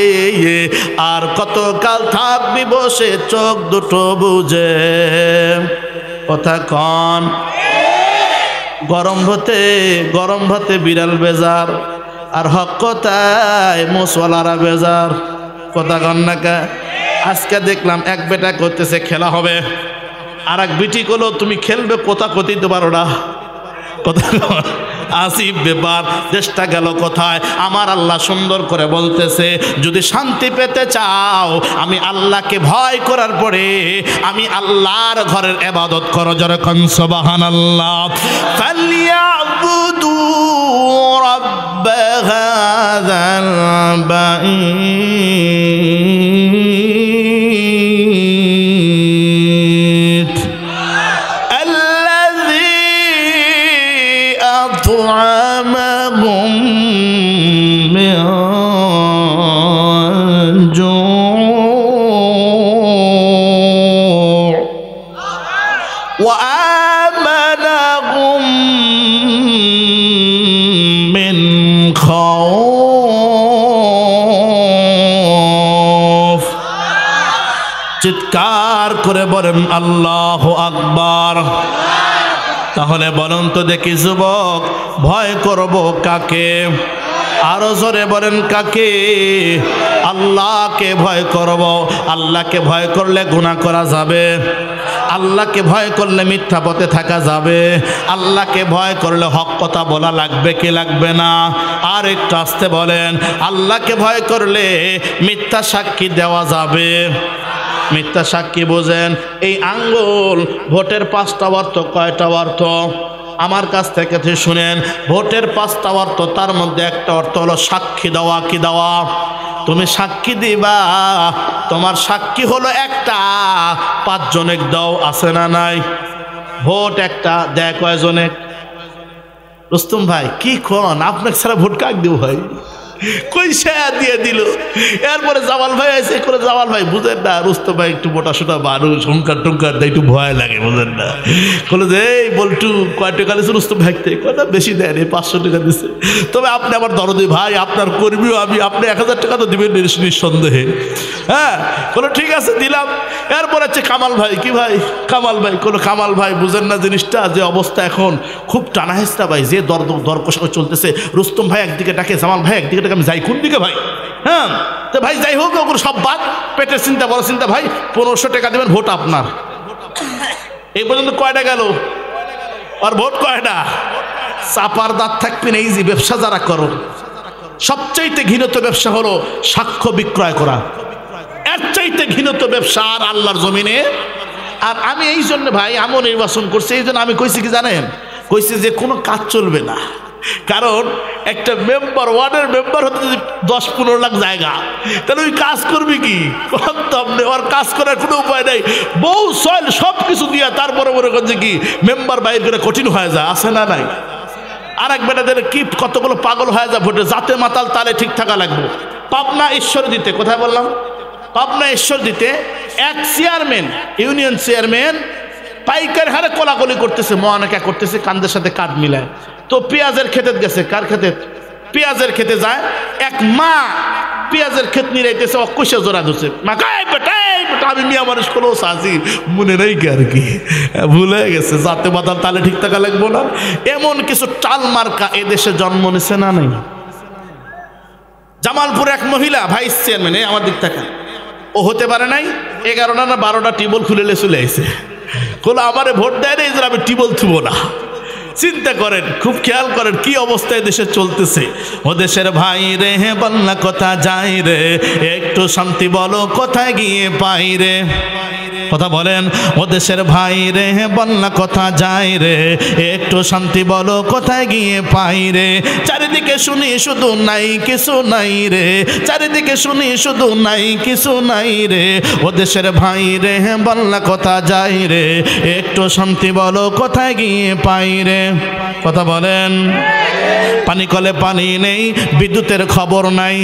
আর কত কাল থাকবি বসে চোখ দুটো বুঝে। কথা কন, গরম ভাতে বিড়াল বেজার, আর হক কথায় মুসওয়ালারা বেজার। কথা কন না কে? আজকে দেখলাম এক বেটা করতেছে খেলা হবে, আর এক বিটি করলো তুমি খেলবে, কথা কতিতে পারো না। কথা আসিফ ব্যাপার, দেশটা গেল কোথায়? আমার আল্লাহ সুন্দর করে বলতেছে, যদি শান্তি পেতে চাও আমি আল্লাহকে ভয় করার পরে আমি আল্লাহর ঘরের ইবাদত করো। যেরকম সুবহানাল্লাহ। ফালিয়াবুদু রাব্ব হাযাল বাইত أطعمهم من جوع খাউফ। চিৎকার করে বলেন আল্লাহু আকবার। তাহলে বলুন তো দেখি যুবক, ভয় করব কাকে? আরো জোরে বলেন কাকে? আল্লাহকে ভয় করব। আল্লাহকে ভয় করলে গুনাহ করা যাবে, আল্লাহকে ভয় করলে মিথ্যা পথে থাকা যাবে, আল্লাহকে ভয় করলে হক কথা বলা লাগবে কি লাগবে না? আর একটু আসতে বলেন, আল্লাহকে ভয় করলে মিথ্যা সাক্ষী দেওয়া যাবে। মিথ্যা সাক্ষী বোঝেন? এই আঙ্গুল, ভোটের 5টা অর্থ। কয়টা অর্থ? আমার কাছ থেকে শুনেন, ভোটের 5টা অর্থ, তার মধ্যে একটা অর্থ হলো সাক্ষী দেওয়া। কি দেওয়া? তুমি সাক্ষী দিবা, তোমার সাক্ষী হলো একটা, 5 জনে দাও, আছে না নাই? ভোট একটা দেয় কয়জনে? রুস্তম ভাই কি কোন, আপনাকে ছাড়া ভোট কাক দিব ভাই? কইসা দিয়ে দিল। এরপরে জামাল ভাই আছে, করে জামাল ভাই বুঝেন না, রুস্তম ভাই একটু মোটা সোটা মানুষ, হুঙ্কার টুঙ্কার দেয়, একটু ভয় লাগে, বুঝেন না। বলে যে এই বলটু কয় টাকা দিয়েছে রুস্তম ভাই থেকে? কথা বেশি দেয়নি, 500 টাকা দিচ্ছে। তবে আপনি আমার দরদি ভাই, আপনার কর্মীও আমি, আপনি 1000 টাকা তো দিবেন নিঃসন্দেহে। হ্যাঁ, বলো ঠিক আছে দিলাম। এরপর হচ্ছে কামাল ভাই। কি ভাই? কামাল ভাই। কোনো কামাল ভাই বুঝেন না জিনিসটা, যে অবস্থা এখন খুব টানা হেস্তা ভাই, যে দর কষা চলতেছে। রুস্তম ভাই একদিকে ডাকে, জামাল ভাই একদিকে ডাকে, আমি যাই কোন দিকে ভাই? হ্যাঁ, তো ভাই যাই হোক, ওগুলো সব বাদ, পেটের চিন্তা, বড় চিন্তা। ভাই 1500 টাকা দেবেন, ভোট আপনার। এই পর্যন্ত কয়টা গেল? আর ভোট কয়টা? চাপার দাঁত থাকবে না। এই যে ব্যবসা যারা করো, সবচাইতে ঘৃণিত ব্যবসা হলো সাক্ষ্য বিক্রয় করা। এর চাইতে ঘৃণিত ব্যবসা আর আল্লাহর জমিনে। আর আমি এই জন্য ভাই আমও নির্বাচন করছি। এই জন্য আমি কইছি কি জানেন? কইছি যে কোনো কাজ চলবে না, কারণ একটা মেম্বার, ওয়ার্ডের মেম্বার হতে যদি 10-15 লাখ জায়গা, তাহলে ওই কাজ করবি কি? ওর কাজ করার কোনো উপায় নেই। বউ সয়েল সব কিছু দিয়া তারপরে মনে করছে কি মেম্বার বাইর করে কঠিন হয়ে যায়, আছে না নাই? আর এক বেটাদের কি কতগুলো পাগল হয়ে যায় ভোটে, যাতে মাতাল তালে ঠিক থাকা লাগবে। পাবনা ঈশ্বর দিতে, কোথায় বললাম? পাবনা ঈশ্বর দিতে এক চেয়ারম্যান, ইউনিয়ন চেয়ারম্যান পাইকার হারে কোলাকুলি করতেছে, মহানাকা করতেছে, কান্দের সাথে কাঠ মিলায়। তো পেঁয়াজের খেতে গেছে, কার খেতে? পেঁয়াজের খেতে যায়। এক মা পেঁয়াজের ক্ষেত নিরাইতেছে, অকুশে জোড়া ধরছে, মা কাই বেটা আমি মিয়া মানুষ কোনো সাজি মনে নেই কি, আর কি ভুলে গেছে, যাতে মাতাল তালে ঠিক থাকা লাগবো না। এমন কিছু টাল মার্কা এদেশে জন্ম নিছে না নাই? জামালপুরে এক মহিলা ভাইস চেয়ারম্যান, আমার দিক থেকে ও হতে পারে নাই, 11টা না 12টা টিউবওয়েল খুলে চলে আসে। কোনো আমারে ভোট দেয় না, এই জন্য আমি টিউবওয়েল থুবো না। চিন্তা করেন, খুব খেয়াল করেন কি অবস্থায় দেশে চলতেছে। ও দেশের ভাই রে, হে বলনা কথা যাই রে, একটু শান্তি বলো কোথায় গিয়ে পাই রে। কথা বলেন, ও দেশের ভাই রে, হে বলনা কথা যাই রে, একটু শান্তি বলো কোথায় গিয়ে পাই রে। চারিদিকে শুনি শুধু নাই কিছু নাই রে, চারিদিকে শুনি শুধু নাই কিছু নাই রে। ও দেশের ভাই রে, হে বলনা কথা যাই রে, একটু শান্তি বলো কোথায় গিয়ে পাই রে। কথা বলেন, পানি কলে পানি নেই, বিদ্যুতের খবর নাই।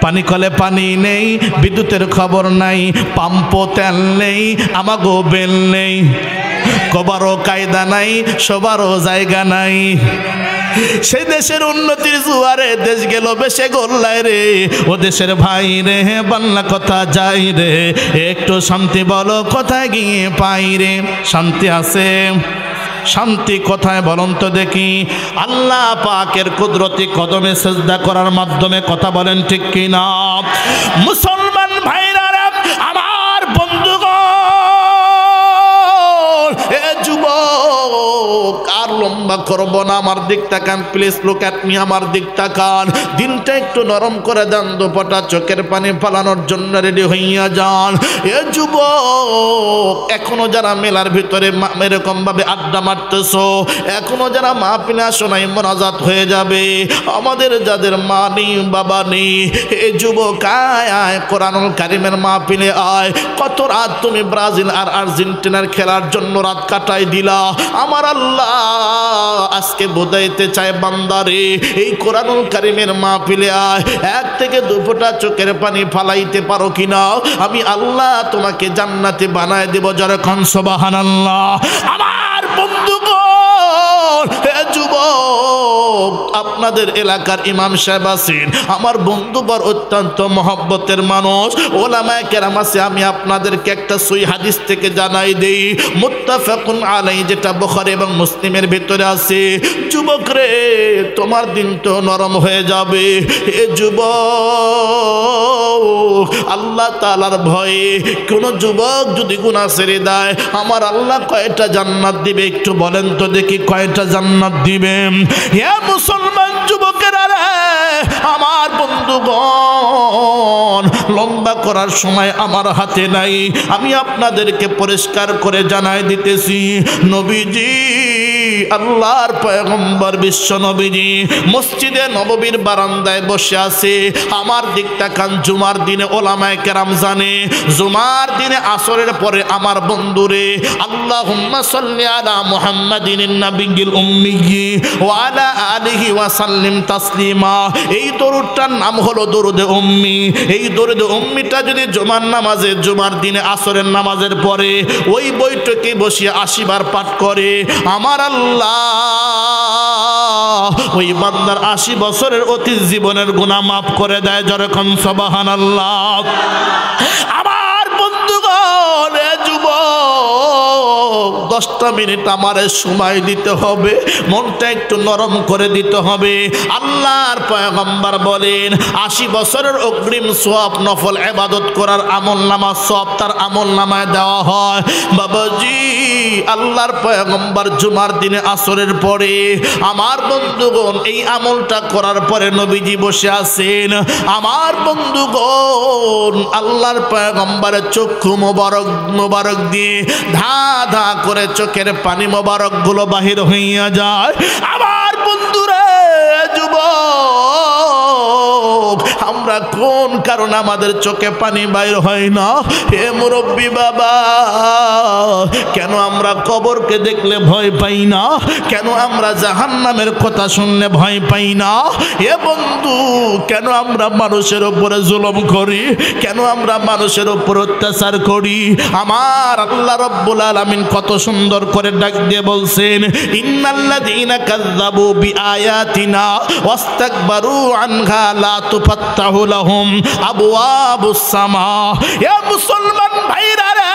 পানি কলে পানি নেই, বিদ্যুতের খবর নাই, পাম্পো তেল নেই, আমাগো বেল নেই, কবারও কায়দা নাই, সবারও জায়গা নাই। সেই দেশের উন্নতির জুয়ারে দেশ গেল বেশে গোল্লায় রে। ও দেশের ভাই রে, হে বাংলা কথা যাই রে, একটু শান্তি বলো কোথায় গিয়ে পাই রে। শান্তি আছে? শান্তি কোথায় বলুন তো দেখি? আল্লাহ পাকের কুদরতি কদমে সিজদা করার মাধ্যমে। কথা বলেন ঠিক কি না? মুসলমান ভাইরা, আমার বন্ধুগণ, এ যুবক আর লম্বা করব না, আমার দিক তাকান প্লিজ, লুক অ্যাট মি, আমার দিক তাকান। দিনটা একটু নরম করে দেন, দুপটা চোখের পানি ফালানোর জন্য রেডি হইয়া যান। এ যুবক, এখনো যারা মেলার ভিতরে এরকম ভাবে আড্ডা মারতেছো, এখনো যারা মাহফিলে আসো নাই, মোনাজাত হয়ে যাবে। আমাদের যাদের মা নেই, বাবা নেই, এ যুবক আয় আয়, কোরআনুল কারীমের মাহফিলে আয়। কত রাত তুমি ব্রাজিল আর আর্জেন্টিনার খেলার জন্য রাত কাটাই দিলা। আমার আল্লাহ আজকে বোঝাইতে চায়, বান্দারে এই কোরআনুল কারীমের মাহফিলে আয়। 1 থেকে 2 ফোঁটা চোখের পানি ফালাইতে পারো কিনা, আমি আল্লাহ তোমাকে জান্নাতে বানায় দেব। যখন সুবহানাল্লাহ। আমার বন্ধুগণ, হে যুবক, আপনাদের এলাকার ইমাম সাহেব আছেন, আমার বন্ধুবর অত্যন্ত মহব্বতের মানুষ, ওলামায়ে কেরাম আছে, আমি আপনাদেরকে একটা সহিহ হাদিস থেকে জানাই দেই, মুত্তাফাকুন আলাইহি, যেটা বুখারী এবং মুসলিমের ভিতরে আছে। যুবক রে, তোমার দিন তো নরম হয়ে যাবে। এ যুবক, আল্লাহ তাআলার ভয়ে কোন যুবক যদি গুনাহ ছেড়ে দেয়, আমার আল্লাহ কয়টা জান্নাত দিবে একটু বলেন তো দেখি, কয়টা জান্নাত দিবেন? হে মুসলমান যুবকেরা রে, আমার বন্ধুগণ, লম্বা করার সময় আমার হাতে নাই, আমি আপনাদেরকে পরিষ্কার করে জানাই দিতেছি, নবীজি, আল্লাহর পয়গম্বর বিশ্ব নবীজি মসজিদে নববীর বারান্দায় বসে আছে। আমার দিক তাকান, জুমার দিনে ওলামায়ে কেরাম জানে, জুমার দিনে আসরের পরে আমার বন্ধুরে, আল্লাহুম্মা সাল্লি আলা মুহাম্মাদিন নাবিয়্যিল উম্মি ওয়া আলা আলিহি ওয়া সাল্লিম তাসলিমা, এই দরুদটার নাম হলো দরুদে উম্মি। এই দরুদে উম্মিটা যদি জুমার নামাজে, জুমার দিনে আসরের নামাজের পরে ওই বৈঠকে বসিয়ে 80 বার পাঠ করে, আমার আল্লাহ ওই বান্দার 80 বছরের অতীত জীবনের গুনাহ মাফ করে দেয়। যেরকম সুবহানাল্লাহ। আমার বন্ধুগণ, যুবক, 10টা মিনিট আমারে সময় দিতে হবে, মনটা একটু নরম করে দিতে হবে। আল্লাহর পয়গম্বর বলেন, 80 বছরের অগ্রিম সওয়াব, নফল ইবাদত করার আমলনামা সওয়াব তার আমলনামায় দেওয়া হয়। বাবাজি, আল্লাহর পয়গম্বর জুমার দিনে আসরের পরে, আমার বন্ধুগণ, এই আমলটা করার পরে নবীজি বসে আছেন। আমার বন্ধুগণ, আল্লাহর পয়গম্বরের চক্ষু মোবারক দিয়ে ধা ধা করে চোখের পানি মোবারক গুলো বাহির হইয়া যায়। আমার বন্ধুরা, যুবক, আমরা কোন কারণে আমাদের চোখে পানি বাইর হয় না? হে মুরব্বী বাবা, কেন আমরা কবরকে দেখলে ভয় পাই না? কেন আমরা জাহান্নামের কথা শুনলে ভয় পাই না? হে বন্ধু, কেন আমরা মানুষের উপরে জুলুম করি? কেন আমরা মানুষের উপর অত্যাচার করি? আমার আল্লাহ রাব্বুল আলামিন কত সুন্দর করে ডাক দিয়ে বলছেন, ইন্নাল্লাযীনা কাযযাবু বিআয়াতিনা ওয়াস্তাকবারু আনহা লা তুফাত্তাহু লাহুম আবওয়াবুস সামা। হে মুসলমান ভাইরা রে,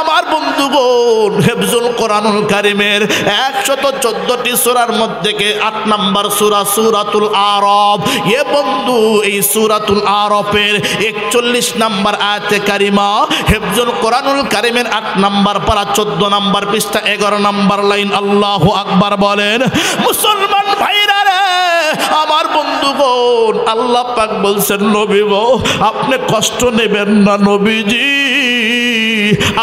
আমার বন্ধুগণ, হিফজুল কোরআনুল কারীমের 114টি সূরার মধ্যে 8 নম্বর সূরা সূরাতুল আরাফ। এ বন্ধু, এই সূরাতুল আরাফের 41 নম্বর আয়াতে কারিমা, হিফজুল কোরআনুল কারীমের 8 নম্বর পারা 14 নম্বর পৃষ্ঠা 11 নম্বর লাইন, আল্লাহু আকবার বলেন। মুসলমান ভাইরা রে, আমার বন্ধুগণ, আল্লাহ পাক বলছেন, নবী গো, আপনি কষ্ট নেবেন না। নবীজি,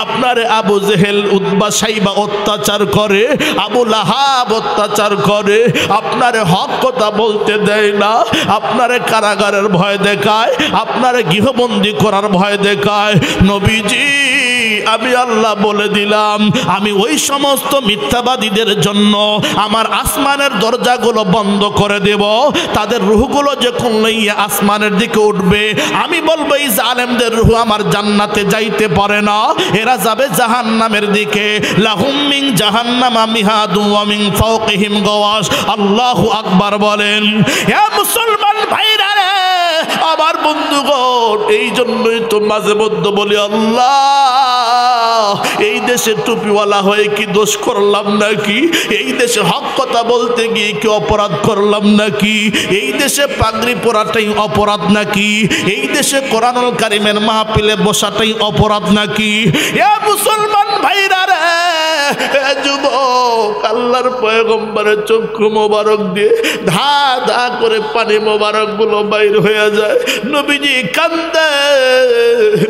আপনারে আবু জেহেল, উতবা, সাইবা অত্যাচার করে, আবু লাহাব অত্যাচার করে, আপনারে হক কথা বলতে দেয় না, আপনারে কারাগারের ভয় দেখায়, আপনারে গৃহবন্দী করার ভয় দেখায়। নবীজি, আমি আল্লাহ বলে দিলাম, আমি ওই সমস্ত মিথ্যাবাদীদের জন্য আমার আসমানের দরজাগুলো বন্ধ করে দেব। তাদের রূহগুলো যখন লইয়া আসমানের দিকে উঠবে, আমি বলবো, এই জালেমদের রূহ আমার জান্নাতে যাইতে পারে না, এরা যাবে জাহান্নামের দিকে। লাহুম মিন জাহান্নামা মিহাদু ওয়া মিন ফাওকিহিম গাওয়াশ। আল্লাহু আকবার বলেন। হে মুসলমান ভাইরা রে, আমার বন্ধুগণ, এই জন্যই তো মাঝে মধ্যে বলি, আল্লাহ, এই দেশে টুপিওয়ালা হয়ে কি দোষ করলাম নাকি? এই দেশে হক কথা বলতে গিয়ে কি অপরাধ করলাম নাকি? এই দেশে পাগড়ি পরাটাই অপরাধ নাকি? এই দেশে কোরআনুল কারীমের মাহফিলে বসাটাই অপরাধ নাকি? এ মুসলমান ভাইরা রে, যুবক, আল্লাহর পয়গম্বরের চক্ষু মোবারক দিয়ে ধা ধা করে পানি মোবারক গুলো বাইর হয়ে যায়। নবীজি কান্দে।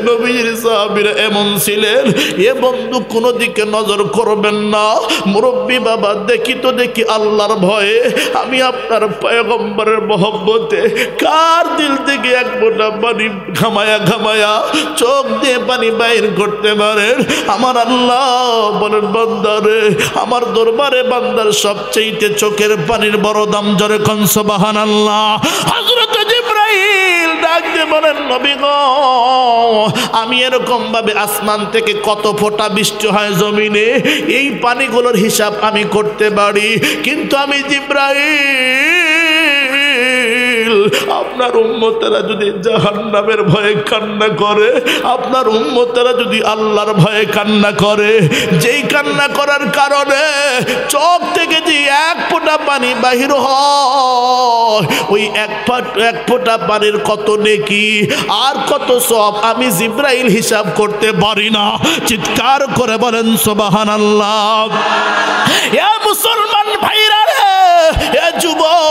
নবীজির সাহাবীরা এমন ছিলেন, এ বন্ধু কোনো দিকে নজর করবেন না। মুরব্বী বাবা, দেখি তো দেখি আল্লাহর ভয়ে আমি আপনার পয়গম্বরের মহব্বতে কার দিল থেকে এক ফোঁটা পানি ঘামায়া ঘামায়া চোখ দিয়ে পানি বাইর করতে পারেন? আমার আল্লাহ বলেন, বান্দারে, আমার দরবারে বান্দার সবচেয়ে চোখের পানির বড় দাম। জোরে কোন সুবহানাল্লাহ। হযরত জিবরাইল ডাক দিয়ে বলেন নবী গো, আমি এরকম ভাবে আসমান থেকে কত ফোঁটা বৃষ্টি হয় জমিনে, এই পানিগুলোর হিসাব আমি করতে পারি, কিন্তু আমি জিবরাইল, আপনার উম্মতেরা যদি জাহান্নামের ভয়ে কান্না করে, আপনার উম্মতেরা যদি আল্লাহর ভয়ে কান্না করে, যেই কান্না করার কারণে চোখ থেকে যে এক ফোঁটা পানি বাহির হয়, ওই এক ফোঁটা পানির কত নেকি আর কত সওয়াব আমি জিবরাইল হিসাব করতে পারি না। চিৎকার করে বলেন সুবহানাল্লাহ। এ মুসলমান ভাইরা রে, এ যুবক,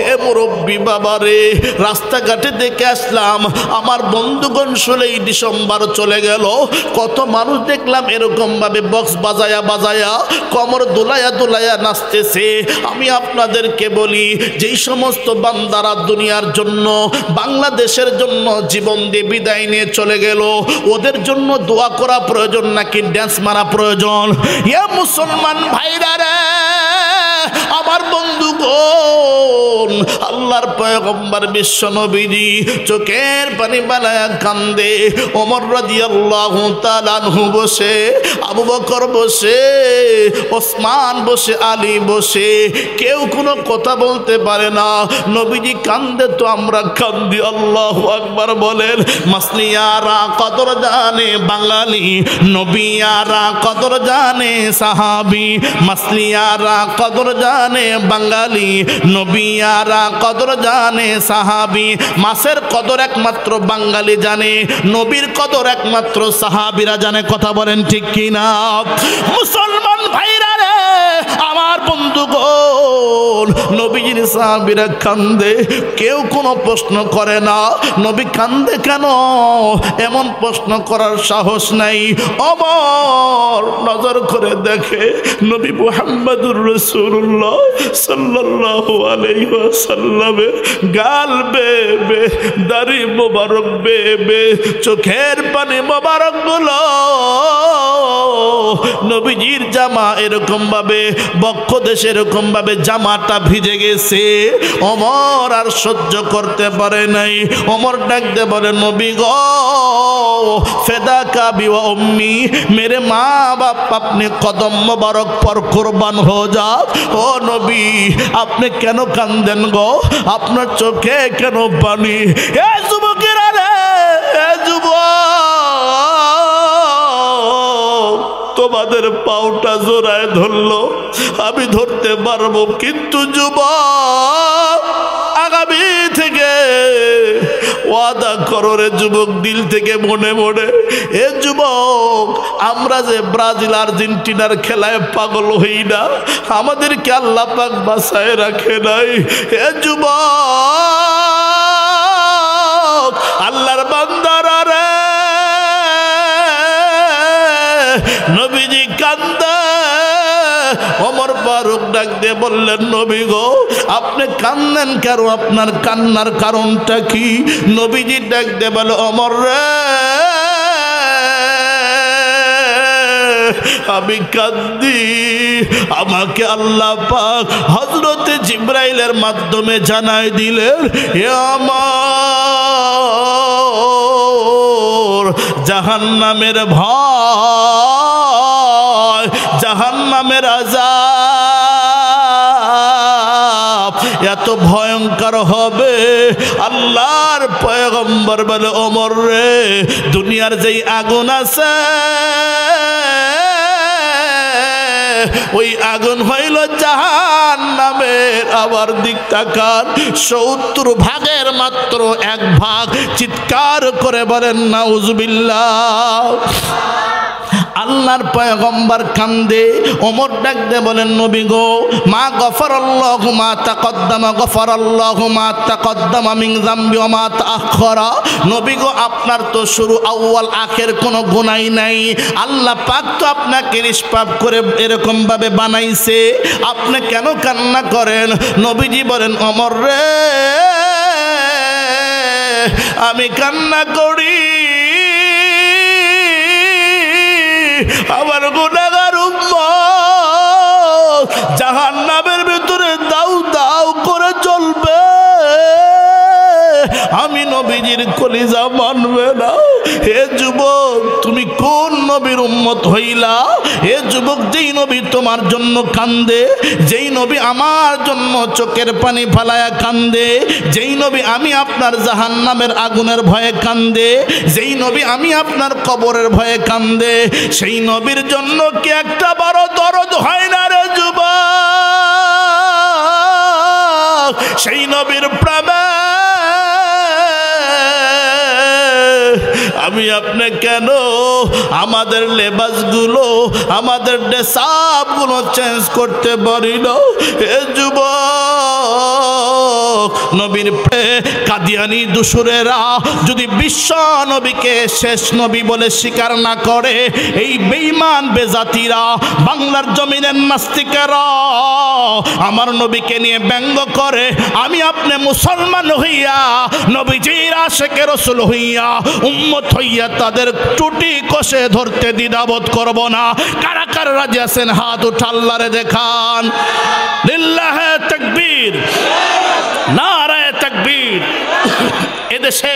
এ মুরব্বী বাবা রে, রাস্তাঘাটে দেখে আসলাম আমার বন্ধুগণ 16ই ডিসেম্বর চলে গেল, কত মানুষ দেখলাম এরকম ভাবে বক্স বাজায়া বাজায়া কমর দোলায়া দোলায়া নাচতেছে। আমি আপনাদেরকে বলি, যেই সমস্ত বান্দারা দুনিয়ার জন্য বাংলাদেশের জন্য জীবন দিয়ে বিদায় নিয়ে চলে গেল, ওদের জন্য দোয়া করা প্রয়োজন নাকি ড্যান্স মারা প্রয়োজন? এ মুসলমান ভাইরা রে, আমার বন্ধুগণ, আল্লাহর পয়গম্বর বিশ্ব নবীজি চোখের পানি বানায়া কান্দে। ওমর রাদিয়াল্লাহু তাআলা আনহু বসে, আবু বকর বসে, ওসমান বসে, আলী বসে, কেউ কোনো কথা বলতে পারে না। নবীজি কান্দে তো আমরা কান্দি। আল্লাহু আকবার বলেন। মাসলিয়ারা কদর জানে বাঙালি, নবিয়ারা কদর জানে সাহাবি। মাসলিয়ারা কদর জানে বাঙালি, নবিয়ারা কদর জানে সাহাবি। মাসের কদর একমাত্র বাঙালি জানে, নবীর কদর একমাত্র সাহাবিরা জানে। কথা বলেন ঠিক কিনা? মুসলমান ভাইরা রে, আমার বন্ধুগণ, নবীজির সাহাবীরা কান্দে, কেউ কোনো প্রশ্ন করে না। নবী কান্দে কেন, এমন প্রশ্ন করার সাহস নাই। ওমর নজর করে দেখে নবী মুহাম্মদুর রাসূলুল্লাহ সাল্লাল্লাহু আলাইহি ওয়াসাল্লামের গাল বেবে, দাড়ি মোবারক বেবে, চোখের পানি মোবারক গুলো, নবীজির জামা এরকম ভাবে বক্ষ দেশে এরকম ভাবে জামাটা ভিজে গেছে। ওমর আর সহ্য করতে পারে নাই। ওমর ডাক দে বলে, নবী গো, ফেদাকা বিওয়া উম্মি, মেরে মা বাপ আপনি কদম মোবারক পর কুরবান হয়ে যাও। ও নবী, আপনি কেন কান্দেন গো? আপনার চোখে কেন পানি? এ যুবকেরা রে, এ যুবক, তোমাদের পাউটা জোড়ায় ধরলো, আমি ধরতে পারবো, কিন্তু যুবক আগামী থেকে ওয়াদা করো রে যুবক, দিল থেকে মনে মনে। এ যুবক, আমরা যে ব্রাজিল আর্জেন্টিনার খেলায় পাগল হই না, আমাদেরকে আল্লাহ পাক বাঁচায় রাখে নাই। এ যুবক, আল্লাহর বান্দারা রে, নবীজি কান্দে। ওমর ফারুক ডাক দিয়ে বললেন, নবী গো, আপনি কান্দেন কেন? আপনার কান্নার কারণটা কি? নবীজি ডাক দিয়ে বলে, ওমর রে, আমি কান্দি, আমাকে আল্লাহ পাক হযরতে জিবরাইলের মাধ্যমে জানাই দিলেন, হে ওমর, জাহান্নামের ভয়, জাহান্নামের আযাব এত ভয়ঙ্কর হবে। আল্লাহর পয়গম্বর বলে, ওমর রে, দুনিয়ার যেই আগুন আছে, ওই আগুন হইল জাহান্নামের। আবার দিক তাকান, 70 ভাগের মাত্র 1 ভাগ। চিৎকার করে বলেন নাউজুবিল্লাহ। আল্লাহর পয়গম্বর কান্দে। ওমর ডাক দে বলেন, নবী গো, মা গফারাল্লাহু মা তাকদ্দামা, গফারাল্লাহু মা তাকদ্দামা মিন যামবি ওয়া মা তাআখারা। নবী গো, আপনার তো শুরু আউয়াল আখের কোনো গুনাহ নাই। আল্লাহ পাক তো আপনাকে নিষ্পাপ করে এরকম ভাবে বানাইছে, আপনি কেন কান্না করেন? নবীজি বলেন, ওমর রে, আমি কান্না করি, আমার গুনাহগার উম্মত জাহান্নামের ভিতরে দাউ দাউ করে চলবে। নবীজির কলিজা মানবে না। হে যুবক, তুমি কোন নবীর উম্মত হইলা? হে যুবক, যেই নবী তোমার জন্য কান্দে, যেই নবী আমার জন্য চোখের পানি ফালায়া কান্দে, যেই নবী আমি আপনার জাহান্নামের আগুনের ভয়ে কান্দে, যেই নবী আমি আপনার কবরের ভয়ে কান্দে, সেই নবীর জন্য কি একটা বড় দরদ হয় না রে যুবক? সেই নবীর প্রেমে আমি আপনি কেন আমাদের লেবাসগুলো, আমাদের ড্রেসআপগুলো চেঞ্জ করতে পারি না? হে যুবক, নবীর কাদিয়ানি দুসুরেরা যদি বিশ্ব নবীকে শেষ নবী বলে স্বীকার না করে, এই বেঈমান বেজাতিরা, বাংলার জমিনের নাস্তিকেরা আমার নবীকে নিয়ে ব্যঙ্গ করে, আমি আপনি মুসলমান হইয়া, নবীজির আশিকে রাসূল হইয়া, উম্মত হইয়া তাদের টুটি কষে ধরতে দ্বিধাবোধ করব না। কারা কারা রাজি আছেন হাত উঠা আল্লাহরে দেখান। লিল্লাহে তাকবীর, নারায়ে তাকবীর। এদেশে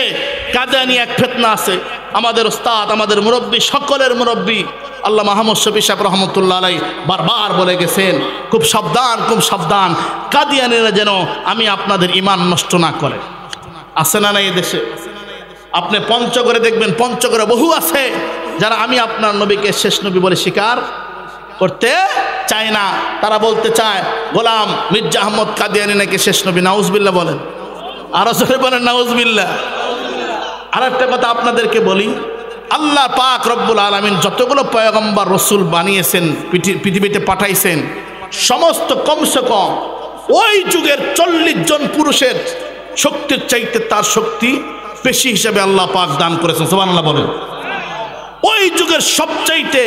কাদিয়ানি এক ফিতনা আছে। আমাদের ওস্তাদ, আমাদের মুরব্বী, সকলের মুরব্বী আল্লাহ মাহমুদ শফি সাহেব রহমতুল্লাহ আলাইহি বারবার বলে গেছেন, খুব সাবধান, খুব সাবধান, কাদিয়ানিরা যেন আমি আপনাদের ঈমান নষ্ট না করে। আছে না নাই এদেশে? আপনি পঞ্চগড়ে দেখবেন, পঞ্চগড়ে বহু আছে যারা আমি আপনার নবীকে শেষ নবী বলে স্বীকার করতে চায় না। তারা বলতে চায় গোলাম মির্জা আহমদ কাদিয়ানী নাকি শেষ নবী। নাউজুবিল্লাহ বলেন, আরো জোরে বলেন নাউজুবিল্লাহ। আর একটা কথা আপনাদেরকে বলি, আল্লাহ পাক রব্বুল আলামিন যতগুলো পয়গম্বর রসুল বানিয়েছেন, পৃথিবীতে পাঠাইছেন, সমস্ত কমসে কম ওই যুগের 40 জন পুরুষের শক্তির চাইতে তার শক্তি বেশি হিসেবে আল্লাহ পাক দান করেছেন। সুবহানাল্লাহ বলেন। ওই যুগের সবচাইতে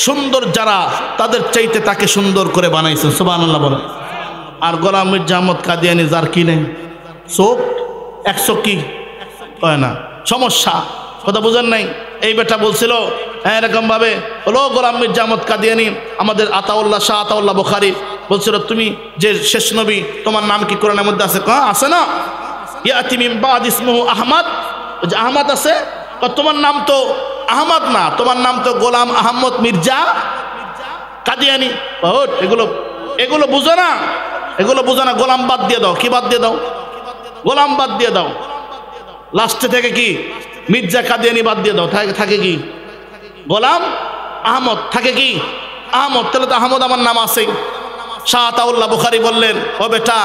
সুন্দর যারা, তাদের চাইতে তাকে সুন্দর করে বানাইছেন। সুবহানাল্লাহ বলেন। আর গোলাম মির্জা আহমদ কাদিয়ানী যার কি নেই, চোখ 100 কি হয় না, সমস্যা। কথা বুঝেন নাই? এই বেটা বলছিল এরকম ভাবে, হলো গোলাম মির্জা আহমদ কাদিয়ানী, আমাদের আতাউল্লাহ শাহ আতাউল্লাহ বুখারী বলছিল, তুমি যে শেষ নবী, তোমার নাম কি কোরআনের মধ্যে আছে? আছে না, ইয়াতি মিন বাদ ইসমুহু আহমদ। যে আহমদ আছে, তোমার নাম তো আহমদ না, তোমার নাম তো গোলাম আহমদ মির্জা কাদিয়ানী। এগুলো এগুলো বুঝো না, এগুলো বুঝো না। গোলাম বাদ দিয়ে দাও। কি বাদ দিয়ে দাও? গোলাম বাদ দিয়ে দাও। লাস্টে থেকে কি মির্জা কাদিয়ানী বাদ দিয়ে দাও। থাকে কি গোলাম আহমদ, থাকে কি আহমদ। তাহলে তো আহমদ আমার নাম আছে। শাহ আতাউল্লাহ বুখারী বললেন, ও বেটা,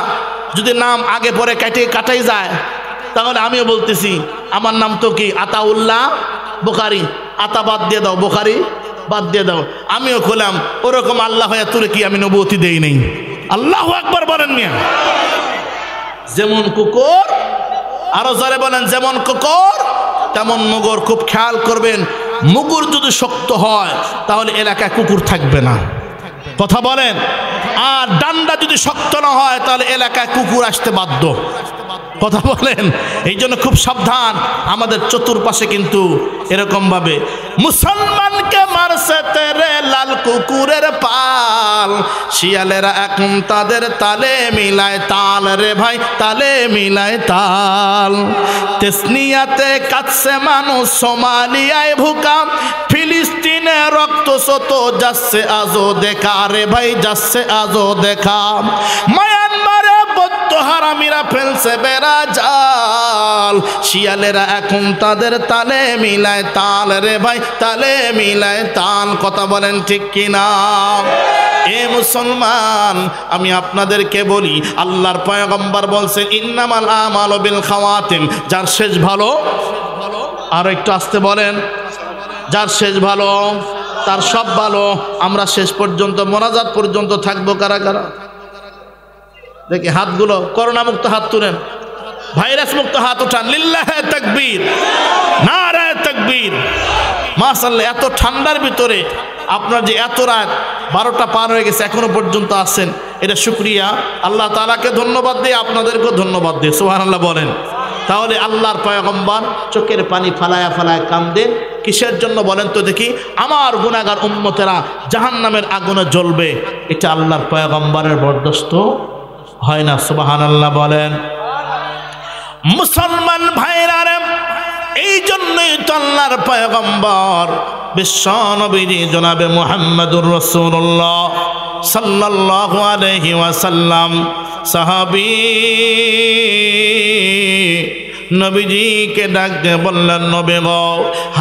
যদি নাম আগে পরে কাটাই যায়, তাহলে আমিও বলতেছি আমার নাম তো কি আতাউল্লাহ বুখারী, আতা বাদ দিয়ে দাও, বুখারী বাদ দিয়ে দাও। আমিও খোলাম ওরকম আল্লাহ হয়ে তোরে কি আমি নবুয়তি দেই নাই? আল্লাহু আকবার বলেন মিয়া। যেমন কুকুর, আরো যারা বলেন যেমন কুকুর তেমন মুগুর। খুব খেয়াল করবেন, মুগুর যদি শক্ত হয় তাহলে এলাকায় কুকুর থাকবে না। কথা বলেন। আর ডান্ডা যদি শক্ত না হয় তাহলে এলাকায় কুকুর আসতে বাধ্য। কথা বলেন। এই জন্য খুব সাবধান। আমাদের চতুর্পাশে কিন্তু এরকম ভাবে মুসলমানকে মারছে তেরে লাল কুকুরের পাল, শিয়ালেরা এখন তাদের তালে মিলায় তাল রে ভাই, তালে মিলায় তাল। তেসনিয়াতে কাটছে মানুষ, সোমালিয়ায় ভুকাম, ফিলিস্তিনে রক্ত শত যাচ্ছে আজও দেখা রে ভাই, যাচ্ছে আজও দেখা। মায়ানমারে বৌদ্ধ হারামিরা ফেলছে বেড়া জাল, শিয়ালেরা এখন তাদের তালে মিলায় তাল রে ভাই, তালে মিলায় তাল। কথা বলেন ঠিক কিনা? এ মুসলমান, আমি আপনাদেরকে বলি, আল্লাহর পয়গম্বর বলছেন ইন্নামাল আমালু বিল খাওয়াতিম, যার শেষ ভালো। আর একটু আসতে বলেন, যার শেষ ভালো তার সব ভালো। আমরা শেষ পর্যন্ত মোনাজাত পর্যন্ত থাকবো কারা কারা? দেখি হাতগুলো, করোনা মুক্ত হাত তুলেন, ভাইরাস মুক্ত হাত উঠান। লিল্লাহে তাকবীর, নারায়ে তাকবীর। মাশাআল্লাহ, এত ঠান্ডার ভিতরে আপনার যে এত রাত 12টা পার হয়ে গেছে এখনো পর্যন্ত আছেন, এটা শুকরিয়া। আল্লাহ তাআলাকে ধন্যবাদ দিয়ে আপনাদেরকেও ধন্যবাদ দিয়ে সুবহানাল্লাহ বলেন। তাহলে আল্লাহর পয়গম্বর চোখের পানি ফালায়া ফালায়া কান্দেন কিসের জন্য বলেন তো দেখি? আমার গুনাহগার উম্মতেরা জাহান্নামের আগুনে জ্বলবে, এটা আল্লাহর পয়গম্বরের বরদাস্ত হয় না। সুবহানাল্লাহ বলেন। মুসলমান ভাইরা রে, জন্যই তো আল্লাহর পয়গম্বর বিশ্ব নবীজি জনাবে মুহাম্মদুর রাসূলুল্লাহ সাল্লাল্লাহু আলাইহি ওয়াসাল্লাম সাহাবী নবীজিকে ডাক দিয়ে বললেন, নবী গো,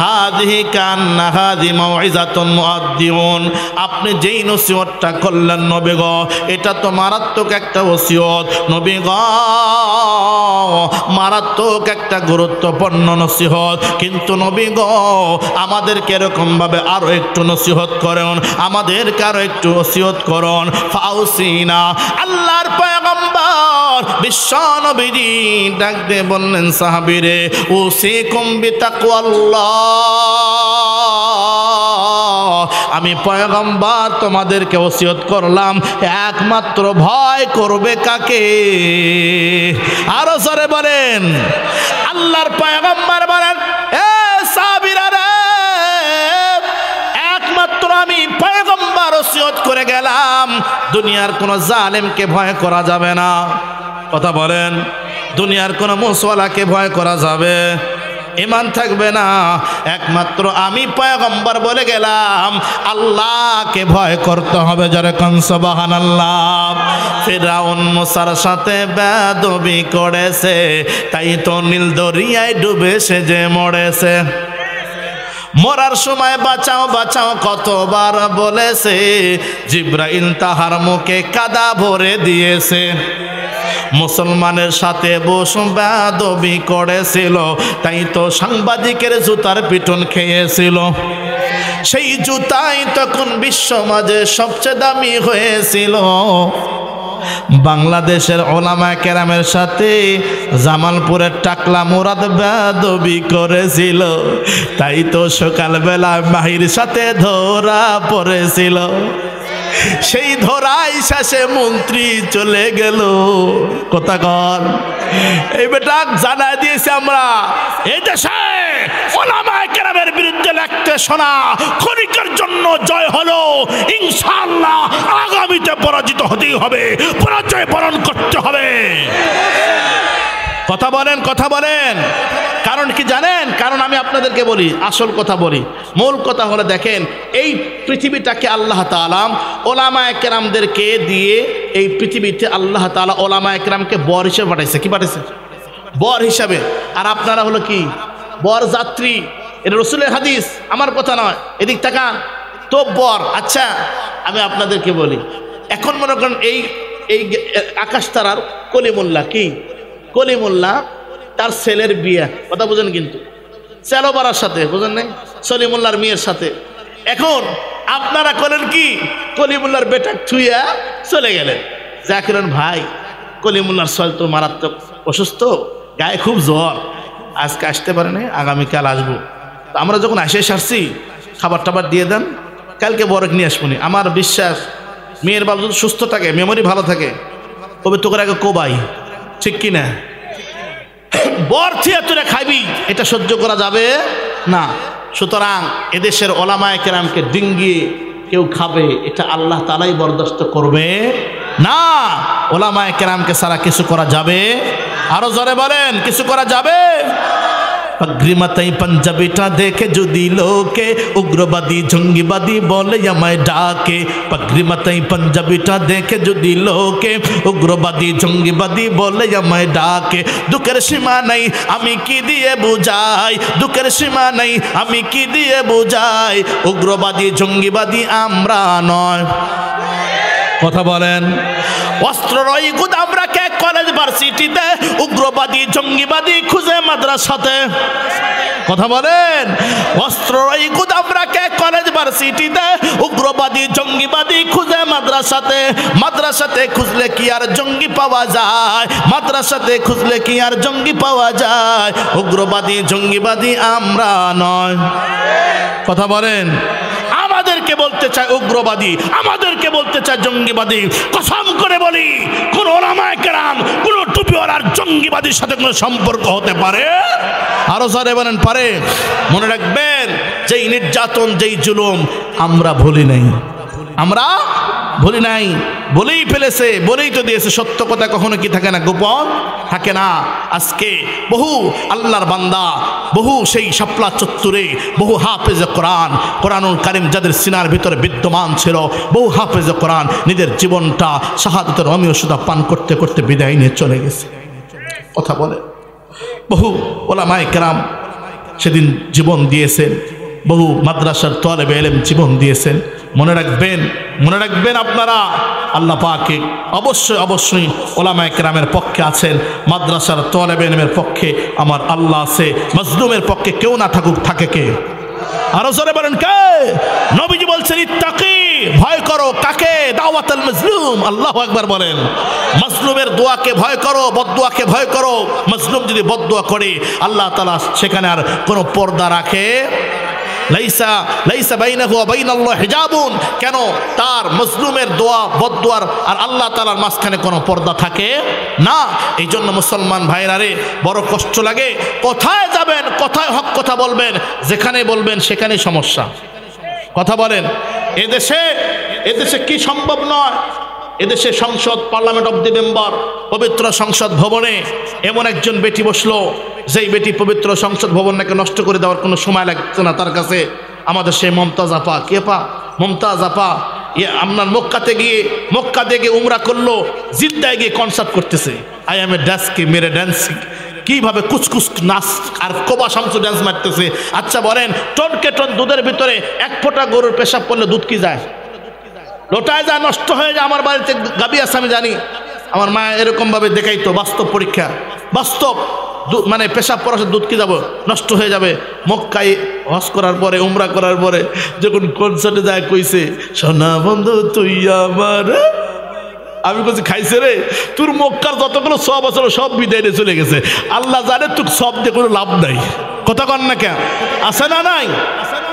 হাযিহি কান্না হাযি মাউইযাতুন মুআদ্দিউন, আপনি যেই নসিহতটা করলেন নবী গো, এটা তো মারাত্মক একটা ওসিয়ত নবী গো, মারাত্মক একটা গুরুত্বপূর্ণ নসিহত। কিন্তু নবী গো, আমাদেরকে এরকম ভাবে আরো একটু নসিহত করেন, আমাদেরকে আরো একটু ওসিয়ত করুন। ফাউসিনা, আল্লাহর পয়গম্বর বিশ্ব নবীজি ডাক দিয়ে বললেন, সাহাবীরে, উসিকুম বিতাকওয়াল্লাহ, আমি পয়গম্বর তোমাদেরকে ওসিয়ত করলাম, একমাত্র ভয় করবে কাকে? আরো জোরে বলেন। আল্লাহর পয়গম্বর বলেন, এ সাহাবীরা রে, একমাত্র আমি পয়গম্বর ওসিয়ত করে গেলাম, দুনিয়ার কোন জালেমকে ভয় করা যাবে না। কথা বলেন, দুনিয়ার কোন মুসওয়ালাকে ভয় করা যাবে, ঈমান থাকবে না। একমাত্র আমি পয়গম্বর বলে গেলাম, আল্লাহকে ভয় করতে হবে। যারা কোন সুবহানাল্লাহ। ফিরআউন মুসার সাথে বেয়াদবি করেছে, তাই তো নীল দরিয়ায় ডুবে সে যে মরেছে। মরার সময় বাঁচাও বাঁচাও কতবার বলেছে, জিবরাইল তাহার মুখে কাদা ভরে দিয়েছে। মুসলমানের সাথে বসে বেয়াদবি করেছিল, তাই তো সাংবাদিকের জুতার পিটন খেয়েছিল। সেই জুতাই তখন বিশ্ব মাঝে সবচেয়ে দামি হয়েছিল। বাংলাদেশের ওলামায়ে কেরামের সাথে জামালপুরের টাকলা মুরাদ বেয়াদবি করেছিল, তাই তো সকালবেলা মাহির সাথে ধরা পড়েছিল। সেই ধরাই শেষে মন্ত্রী চলে গেল। কথা কর, এই বেটা জানাই দিয়েছে আমরা এই দেশে ওলামায়ে কেরামের বিরুদ্ধে লিখতে শোনা ক্ষণিকের জন্য জয় হলো, ইনশাআল্লাহ আগামীতে পরাজিত হতেই হবে, পরাজয় বরণ করতে হবে। কথা বলেন, কথা বলেন। কারণ কি জানেন? কারণ আমি আপনাদেরকে বলি, আসল কথা বলি, মূল কথা হলো, দেখেন এই পৃথিবীটাকে আল্লাহ তাআলা ওলামায়ে কেরামদেরকে দিয়ে এই পৃথিবীতে আল্লাহ তাআলা ওলামায়ে কেরামকে বর হিসেবে পাঠাইছে। কি পাঠাইছে? বর হিসাবে। আর আপনারা হলো কি? বর যাত্রী। এটা রাসূলের হাদিস, আমার কথা নয়। এদিক তাকান তো বর। আচ্ছা আমি আপনাদেরকে বলি, এখন মনে করেন এই এই আকাশ তারার কলিমুল্লাহ, কি কলিমুল্লাহ, তার ছেলের বিয়ে, কথা বুঝেন কিন্তু, চেলোবাড়ার সাথে, বুঝেন নাই, সলিমুল্লাহর মেয়ের সাথে। এখন আপনারা করেন কি, কলিমুল্লাহর বেটা ছুঁয়া চলে গেলেন, যা করেন ভাই কলিমুল্লাহর ছেলে তো মারাত্মক অসুস্থ, গায়ে খুব জ্বর, আজকে আসতে পারে না, আগামীকাল আসবো। তো আমরা যখন আসে সারছি, খাবার টাবার দিয়ে দেন, কালকে বরক নিয়ে আসবনি। আমার বিশ্বাস মেয়ের বাপ যদি সুস্থ থাকে, মেমোরি ভালো থাকে, তবে তোকে আগে কোবাই, ঠিক কিনা? বর থিয়া তুলে খাইবি, এটা সহ্য করা যাবে না। সুতরাং এদেশের ওলামায়ে কেরামকে ডিঙ্গিয়ে কেউ খাবে, এটা আল্লাহ তাআলাই বরদাস্ত করবে না। ওলামায়ে কেরামকে সারা কিছু করা যাবে? আরো জোরে বলেন, কিছু করা যাবে? পাগড়িমাতাই পাঞ্জাবিটা দেখে যদি লোকে উগ্রবাদী জঙ্গিবাদী বলে আমায় ডাকে, পাগড়িমাতাই পাঞ্জাবিটা দেখে যদি লোকে উগ্রবাদী জঙ্গিবাদী বলে আমায় ডাকে, দুঃখের সীমা নাই আমি কি দিয়ে বুঝাই, দুঃখের সীমা নাই আমি কি দিয়ে বুঝাই, উগ্রবাদী জঙ্গিবাদী আমরা নয়। কথা বলেন। অস্ত্ররই গুদাম রাখে কলেজ ভার্সিটিতে, উগ্রবাদী জঙ্গিবাদী খুঁজে মাদ্রাসাতে। কথা বলেন। অস্ত্ররই গুদাম রাখে কলেজ ভার্সিটিতে, উগ্রবাদী জঙ্গিবাদী খুঁজে মাদ্রাসাতে। মাদ্রাসাতে খুঁজলে কি আর জঙ্গি পাওয়া যায়, মাদ্রাসাতে খুঁজলে কি আর জঙ্গি পাওয়া যায়, উগ্রবাদী জঙ্গিবাদী আমরা নয়। কথা বলেন। আমাদেরকে বলতে চায় উগ্রবাদী, আমাদেরকে বলতে চায় জঙ্গিবাদী। কসম করে বলি, কোন ওলামায়ে কেরাম কোন টুপিওয়ালার জঙ্গিবাদীর সাথে কোনো সম্পর্ক হতে পারে? আরো স্যার বলেন পারে? মনে রাখবেন, যেই নির্যাতন যেই জুলুম আমরা ভুলি নাই, আমরা বলি নাই, বলেই ফেলেছে, বলেই তো দিয়েছে। সত্য কথা কখনো কি থাকে না, গোপন থাকে না। আজকে বহু আল্লাহর বান্দা, বহু সেই শাপলা চত্বরে বহু হাফেজে কোরআন, কোরআনুল কারীম যাদের সিনার ভিতরে বিদ্যমান ছিল, বহু হাফেজে কোরআন নিজের জীবনটা শাহাদাতের অমীয় সুধা পান করতে করতে বিদায় নিয়ে চলে গেছে। কথা বলে বহু ওলামায়ে কেরাম সেদিন জীবন দিয়েছেন, বহু মাদ্রাসার তালেবে ইলম জীবন দিয়েছেন। মনে রাখবেন আপনারা, আল্লাহ পাকে অবশ্যই অবশ্যই ওলামায়ে কেরামের পক্ষে আছেন, মাদ্রাসার তালেবে ইলমের পক্ষে আমার আল্লাহ আছে। মাজলুমের পক্ষে কেউ না থাকুক, থাকে কে? আরো জোরে বলেন কে? নবীজি বলছেন ইত্তাকি, ভয় করো কাকে? দাওয়াতুল মাজলুম। আল্লাহু আকবার বলেন। মাজলুমের দোয়াকে ভয় করো, বদদোয়াকে ভয় করো। মাজলুম যদি বদদোয়া করে আল্লাহ তাআলা সেখানে আর কোনো পর্দা রাখে লাইসা বাইনাহু ওয়া বাইনাল্লাহি হিজাবুন। কেন? তার মাজলুমের দোয়া বদদোয়ার আর আল্লাহ তাআলার মাঝখানে কোনো পর্দা থাকে না। এই জন্য মুসলমান ভাইরা রে, বড় কষ্ট লাগে। কোথায় যাবেন, কোথায় হক কথা বলবেন, যেখানে বলবেন সেখানেই সমস্যা। কথা বলেন। এদেশে কি সম্ভব নয়? এদেশে সংসদ, পার্লামেন্ট অব দি মেম্বার, পবিত্র সংসদ ভবনে এমন একজন বেটি বসলো, যেই বেটি পবিত্র সংসদ ভবনটাকে নষ্ট করে দেওয়ার কোনো সময় লাগতো না তার কাছে। আমাদের সেই মমতাজ আপা, কে পা? মমতাজ আপা। আপনার মক্কাতে গিয়ে উমরা করলো, জিদ্দায় গিয়ে কনসার্ট করতেছে। আই এম এ ডান্সকে মেরে ডান্স, কিভাবে কুচকুচ নাচ আর কোবা শামসু ডান্স মারতেছে। আচ্ছা বলেন, টনকে টন দুধের ভিতরে এক ফোঁটা গরুর পেশাব করলে দুধ কি যায়? লোটায় যায়, নষ্ট হয়ে যায়। আমার বাড়িতে গাবি আছে, আমি জানি। আমার মা এরকমভাবে দেখাইতো, বাস্তব পরীক্ষা, বাস্তব মানে পেশাব পরাশে দুধ কি যাব, নষ্ট হয়ে যাবে। মক্কায় হজ করার পরে, উমরা করার পরে যখন কনসার্টে যায়, কইছে সোনা বন্ধু তুই আমার। আমি বলছি খাইছে রে, তোর মক্কার যতগুলো সব আছে সব বিদায় নিয়ে চলে গেছে। আল্লাহ জানে তোর সব দিয়ে কোনো লাভ নাই। কথা বলেন না কেন? আছে না নাই?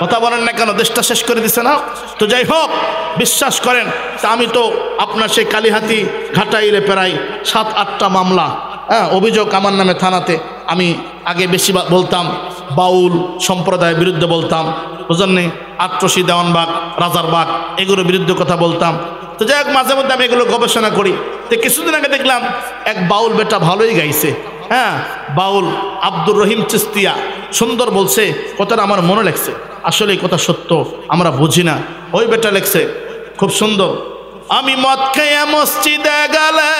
কথা বলেন না কেন? দেশটা শেষ করে দিছে না? তো যাই হোক, বিশ্বাস করেন, তা আমি তো আপনার সেই কালীহাতি ঘাটাইলে প্রায় 7-8টা মামলা, অভিযোগ আমার নামে থানাতে। আমি আগে বেশি বলতাম বাউল সম্প্রদায়ের বিরুদ্ধে বলতাম, বুঝলেন? আট্রসি, দেওয়ানবাগ, রাজারবাগ, এগুলোর বিরুদ্ধে কথা বলতাম। তো যাই হোক, মাঝে মধ্যে আমি এগুলো গবেষণা করি। তো কিছুদিন আগে দেখলাম এক বাউল বেটা ভালোই গাইছে। বাউল আব্দুর রহিম চিস্তিয়া সুন্দর বলছে, কথাটা আমার মনে লাগছে। আসলে এই কথা সত্য, আমরা বুঝি না। ওই বেটা লেখছে খুব সুন্দর, আমি মদ খেয়ে মসজিদে গেলে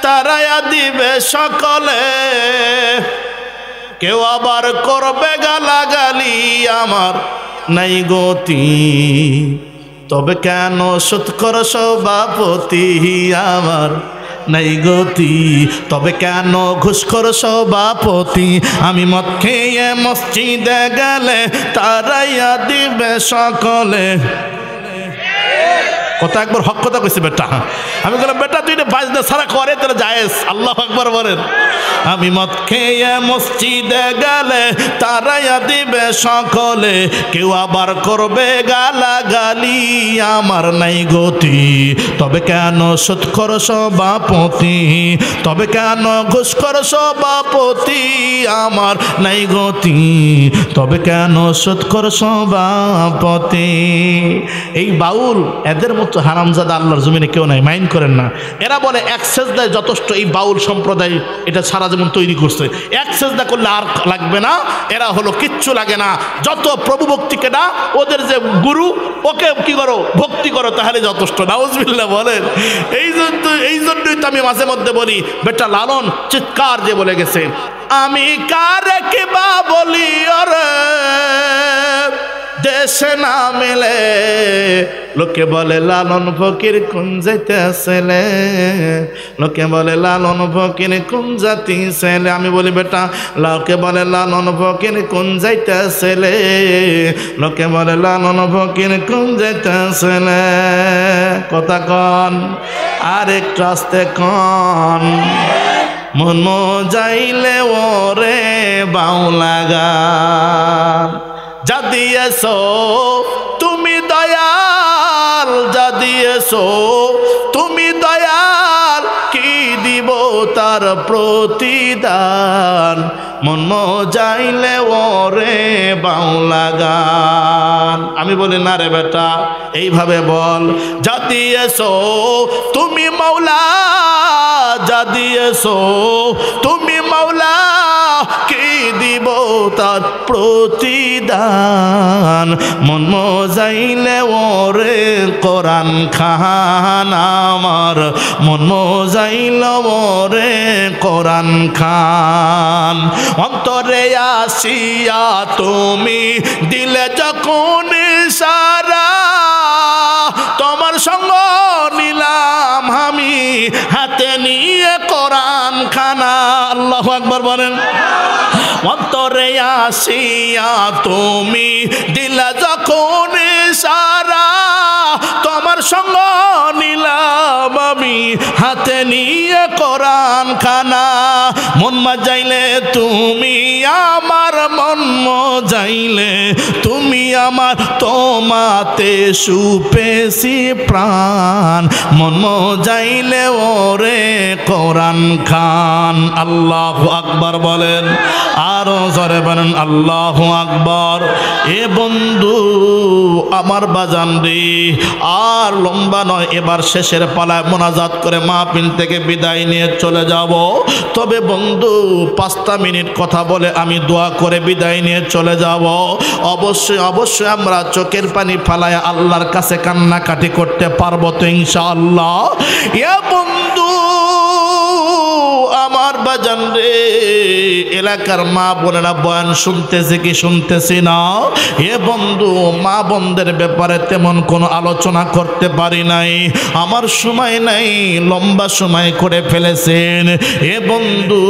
তারায়া দিবে সকলে, কেউ আবার করবে গালাগালি, আমার নাই গতি। তবে কেন সুৎখর সভাপতি, আমার নাই গতি। তবে কেন ঘুষখোর সভাপতি, আমি মদ খেয়ে মসজিদে গেলে তারাইয়া দিবে সকলে। কথা একবার হক কথা কইছে বেটা। আমি বললাম বেটা তুই বাজনা সারা করে তাহলে জায়েজ। আল্লাহু আকবার বলেন। আমি মদ খেয়ে মসজিদে গেলে তারাইয়া দিবে সকলে, কেউ আবার করবে গালাগালি, আমার নাই গতি। তবে কেন সুৎখোর সভাপতি, তবে কেন ঘুষখোর সভাপতি, আমার নাই গতি। তবে কেন সুৎখোর সভাপতি। এই বাউল এদের মতো হারামজাদা আল্লাহর জমিনে কেউ নাই, মাইন্ড করেন না। এরা বলে এক সেজদায় যথেষ্ট। এই বাউল সম্প্রদায় এটা সারা জীবন তৈরি করছে, এক সেজদা করলে আর লাগবে না। এরা হলো কিচ্ছু লাগে না, যত প্রভু ভক্তিকে না, ওদের যে গুরু ওকে কি করো, ভক্তি করো, তাহলে যথেষ্ট। নাউজুবিল্লাহ বলেন। এই জন্যই তো আমি মাঝে মধ্যে বলি, বেটা লালন চিৎকার যে বলে গেছে, আমি কারে কিবা বলি ওরে দেশে না মেলে, লোকে বলে লালন ফকির কোন যাইতে ছেলে, লোকে বলে লালন ফকির কোন জাতি ছেলে। আমি বলি বেটা, লোকে বলে লালন ফকির কোন যাইতে ছেলে, লোকে বলে লালন ফকির কোন যাইতে ছেলে। কথা কন, আর একটু আস্তে কন। মন যাইলে ওরে বাউলা গান, যা দিয়েছো তুমি দয়াল, যা দিয়েছো তুমি দয়াল, কি দিব তার প্রতিদান, মন মজাইলে ওরে বাউলা গান। আমি বলি না রে বেটা, এইভাবে বল, যা দিয়েছো তুমি মাওলা, যা দিয়েছো তুমি মাওলা, কি দিব তার প্রতিদান, মন মজাইলে ওরে কোরআন খান আমার, মন মজাইল ওরে কোরআন খান। অন্তরে আসিয়া তুমি দিলে যখন ইশারা, তোমার সঙ্গ নিলাম আমি হাতে নিয়ে কোরআন খানা। আল্লাহু আকবার বলেন। অন্তরে আসিয়া তুমি দিলা যখন ইশারা, তোমার সঙ্গ নিলাম আমি হাতে নিয়ে কোরআন খানা। মন মজাইলে তুমি আমার, মন মজাইলে তুমি আমার, তোমাতে সুপেছি প্রাণ, মন মজাইলে ওরে কোরআন খান। আল্লাহু আকবার বলেন, আরো জোরে বলেন আল্লাহু আকবার। এ বন্ধু আমার বাজান রে, আর লম্বা নয়, এবার শেষের পালায় মোনাজাত করে মাহফিল থেকে বিদায় নিয়ে চলে যাব। তবে বন্ধু 5টা মিনিট কথা বলে আমি দোয়া করে বিদায় নিয়ে চলে যাব। অবশ্যই অবশ্যই আমরা চোখের পানি ফালায় আল্লাহর কাছে কান্নাকাটি করতে পারবো তো ইনশাআল্লাহ। এ বন্ধু আমার বাজান রে, এলাকার মা বোনেরা বয়ান শুনতেছে কি শুনতেছি না? এ বন্ধু মা বোনদের ব্যাপারে তেমন কোনো আলোচনা করতে পারি নাই, আমার সময় নাই, লম্বা সময় করে ফেলেছেন। এ বন্ধু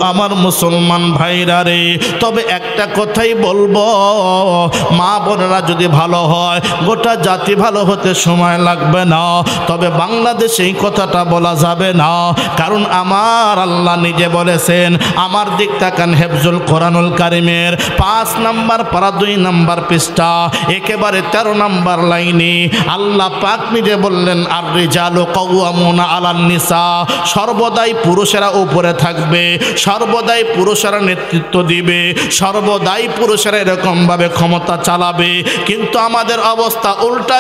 আমার মুসলমান ভাইরা রে, তবে একটা কথাই বলবো, মা বোনেরা যদি ভালো হয় গোটা জাতি ভালো হতে সময় লাগবে না। তবে বাংলাদেশে এই কথাটা বলা যাবে না, কারণ আমার আল্লাহ নিজে বলেছেন, আমার দিক তাকান হেফজুল কোরআনুল কারিমের 5 নম্বর পারা 2 নম্বর পৃষ্ঠা একেবারে 13 নম্বর লাইনে আল্লাহ পাক নিজে বললেন, আর রিজালু কাওয়ামুনা আলান নিসা, সর্বদাই পুরুষেরা উপরে থাকবে, সর্বদাই পুরুষেরা নেতৃত্ব দিবে, সর্বদাই পুরুষেরা এরকম ভাবে ক্ষমতা চালাবে। কিন্তু আমাদের অবস্থা উল্টা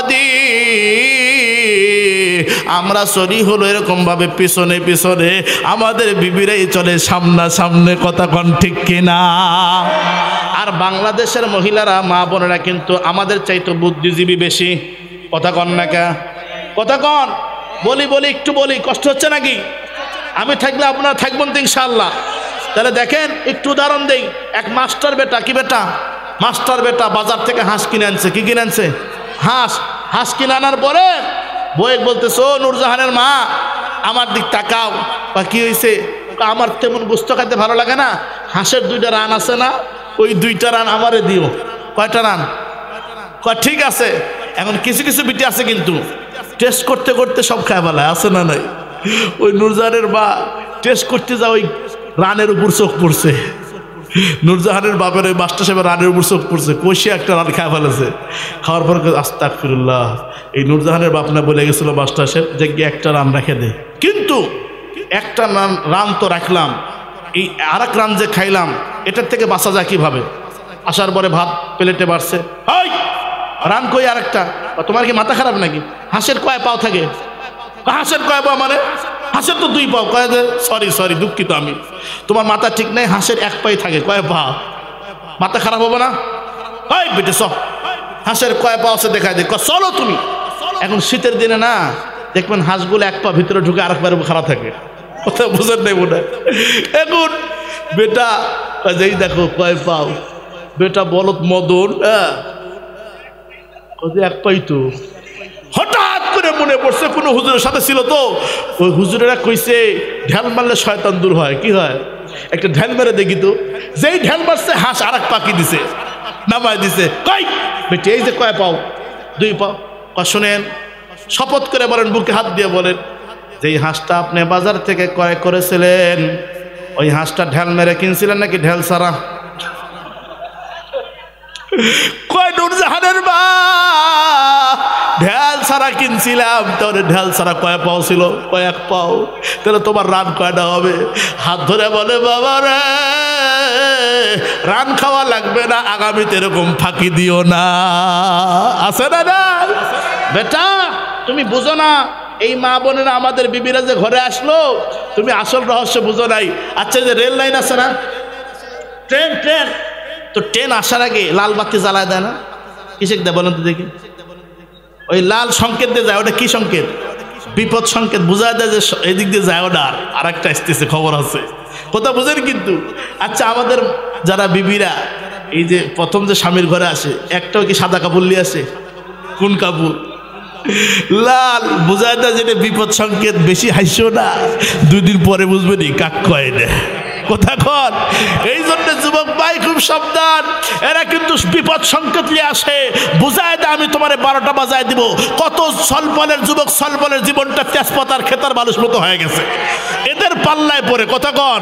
আমরা চলি হলো এরকম ভাবে পিছনে পিছনে, আমাদের বিবিরাই চলে সামনা সামনে। কথা কোন ঠিক কিনা? আর বাংলাদেশের মহিলারা মা বোনেরা কিন্তু আমাদের চাইতে বুদ্ধিজীবী বেশি। কথা কন না কে? কথা কন? বলি একটু বলি, কষ্ট হচ্ছে নাকি? আমি থাকলে আপনারা থাকবেন তো ইনশাআল্লাহ। তাহলে দেখেন একটু উদাহরণ দেই। এক মাস্টার বেটা, কি বেটা? মাস্টার বেটা বাজার থেকে হাঁস কিনে আনছে। কি কিনে আনছে? হাঁস কিনে আনার পরে বই বলতেছে, ও নূরজাহানের মা আমার দিক তাকাও। বা কি হয়েছে? আমার তেমন গোস্ত খাইতে ভালো লাগে না, হাঁসের 2টা রান আছে না, ওই 2টা রান আমারে দিও। কয়টা রান? ঠিক আছে। এখন কিছু কিছু বিটি আছে কিন্তু টেস্ট করতে করতে সব খায় বেলায়, আছে না নাই? ওই নূরজাহানের মা টেস্ট করতে যা ওই রানের উপর চোখ পড়ছে। নূরজাহানের বাপের ওই মাস্টার সাহেবের রানের উপর চোখ পড়ছে, কষিয়ে একটা রান খায় ফেলেছে। খাওয়ার পর আস্তাগফিরুল্লাহ, এই নূরজাহানের বাপ না বলে গেছিল মাস্টার সাহেব যে একটা রান রেখে দে। কিন্তু একটা রান তো রাখলাম, এই আর এক রান যে খাইলাম এটার থেকে বাঁচা যায় কিভাবে? আসার পরে ভাত প্লেটে বাড়ছে, রান কই আরেকটা? তোমার কি মাথা খারাপ নাকি? হাঁসের কয় পাও থাকে? হাঁসের কয় পাও মানে? হাঁসের তো 2 পাও। কয় যে সরি দুঃখিত আমি, তোমার মাথা ঠিক নেই, হাঁসের 1 পাই থাকে। কয় পা? মাথা খারাপ হবে না? বেটে সব হাঁসের কয় পা আছে দেখায় দে, চলো তুমি। এখন শীতের দিনে না দেখবেন হাঁসগুলো 1 পা ভিতরে ঢুকে আরেক পায়ের খারাপ থাকে। কথা বুঝেন নাই মনে? এখন বেটা যেই দেখো কয় পাও, বেটা বলত মদন, 1 পাই তো। হঠাৎ করে মনে পড়ছে কোন হুজুরের সাথে ছিল তো, ওই হুজুরেরা কইছে ঢেল মারলে শয়তান দূর হয়। কি হয়? একটা ঢেল মেরে দেখি তো। যেই ঢেল মারছে হাঁস আরেক পাখি দিছে, নামাই দিছে। কই বেটে এই যে কয় পাও? 2 পাও। শুনেন, শপথ করে বলেন, বুকে হাত দিয়ে বলেন, যেই হাঁসটা আপনি বাজার থেকে ক্রয় করেছিলেন ওই হাঁসটা ঢেল মেরে কিনছিলেন নাকি ঢেল ছাড়া? কয় নূরজাহানের মা ঢেল ছাড়া কিনছিলাম, তাহলে ঢেল ছাড়া কয় পাও ছিল? কয়েক পাও। তাহলে তোমার রান কয়টা হবে? হাত ধরে বলে বাবা রে, রান খাওয়া লাগবে না, আগামীতে এরকম ফাঁকি দিও না। আছে না না বেটা? তুমি বুঝো না এই মা বোনেরা আমাদের বিবিরা যে ঘরে আসলো, তুমি আসল রহস্য বুঝো নাই। আচ্ছা, যে রেল লাইন আছে না, ট্রেন ট্রেন তো ট্রেন আসার আগে লাল বাতি জ্বালায় দেয় না? কিসে দেয় বলেন তো দেখি? ওই লাল সংকেত দিয়ে যায়, ওটা কি সংকেত? বিপদ সংকেত, বোঝা যায় যে এদিক দিয়ে যায় ওটা আর একটা আসতেছে, খবর আছে, কথা বুঝেন কিন্তু। আচ্ছা, আমাদের যারা বিবিরা এই যে প্রথম যে স্বামীর ঘরে আসে, একটাও কি সাদা কাপড় নিয়ে আসে? কোন কাপড়? লাল। বোঝা যায় যেটা বিপদ সংকেত। বেশি হাসিও না, 2 দিন পরে বুঝবে নি কাক কয় না, কথা কন। এই জন্য যুবক ভাই খুব সাবধান, এরা কিন্তু বিপদ সংকেত নিয়ে আসে, বুঝায় দেয় আমি তোমারে 12টা বাজায় দিব। কত সলবলের যুবক, সলবলের জীবনটা তেজপাতার খেতার মানুষ মতো হয়ে গেছে এদের পাল্লায় পড়ে, কথা কন।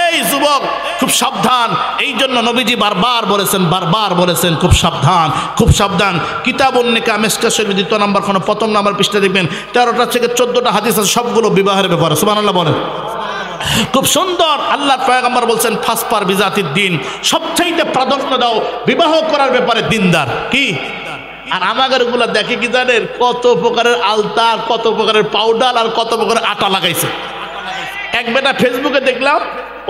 এই যুবক খুব সাবধান। এই জন্য নবীজি বারবার বলেছেন খুব সাবধান, খুব সাবধান। কিতাবুন নিকাহ মিশকাত শরীফ 2 নম্বর খন্ড 1ম নম্বর পৃষ্ঠা দেখবেন 13টা থেকে 14টা হাদিস আছে, সবগুলো বিবাহের ব্যাপারে। সুবহানাল্লাহ বলেন। খুব সুন্দর। আল্লাহর পয়গম্বর বলছেন ফাসপার বিজাতির দিন, সবচাইতে প্রাধান্য দাও বিবাহ করার ব্যাপারে দিনদার। কি? আর আমাদের গুলা দেখে কি জানেন? কত প্রকারের আলতা, কত প্রকারের পাউডার আর কত প্রকারের আটা লাগাইছে। এক বেটা ফেসবুকে দেখলাম,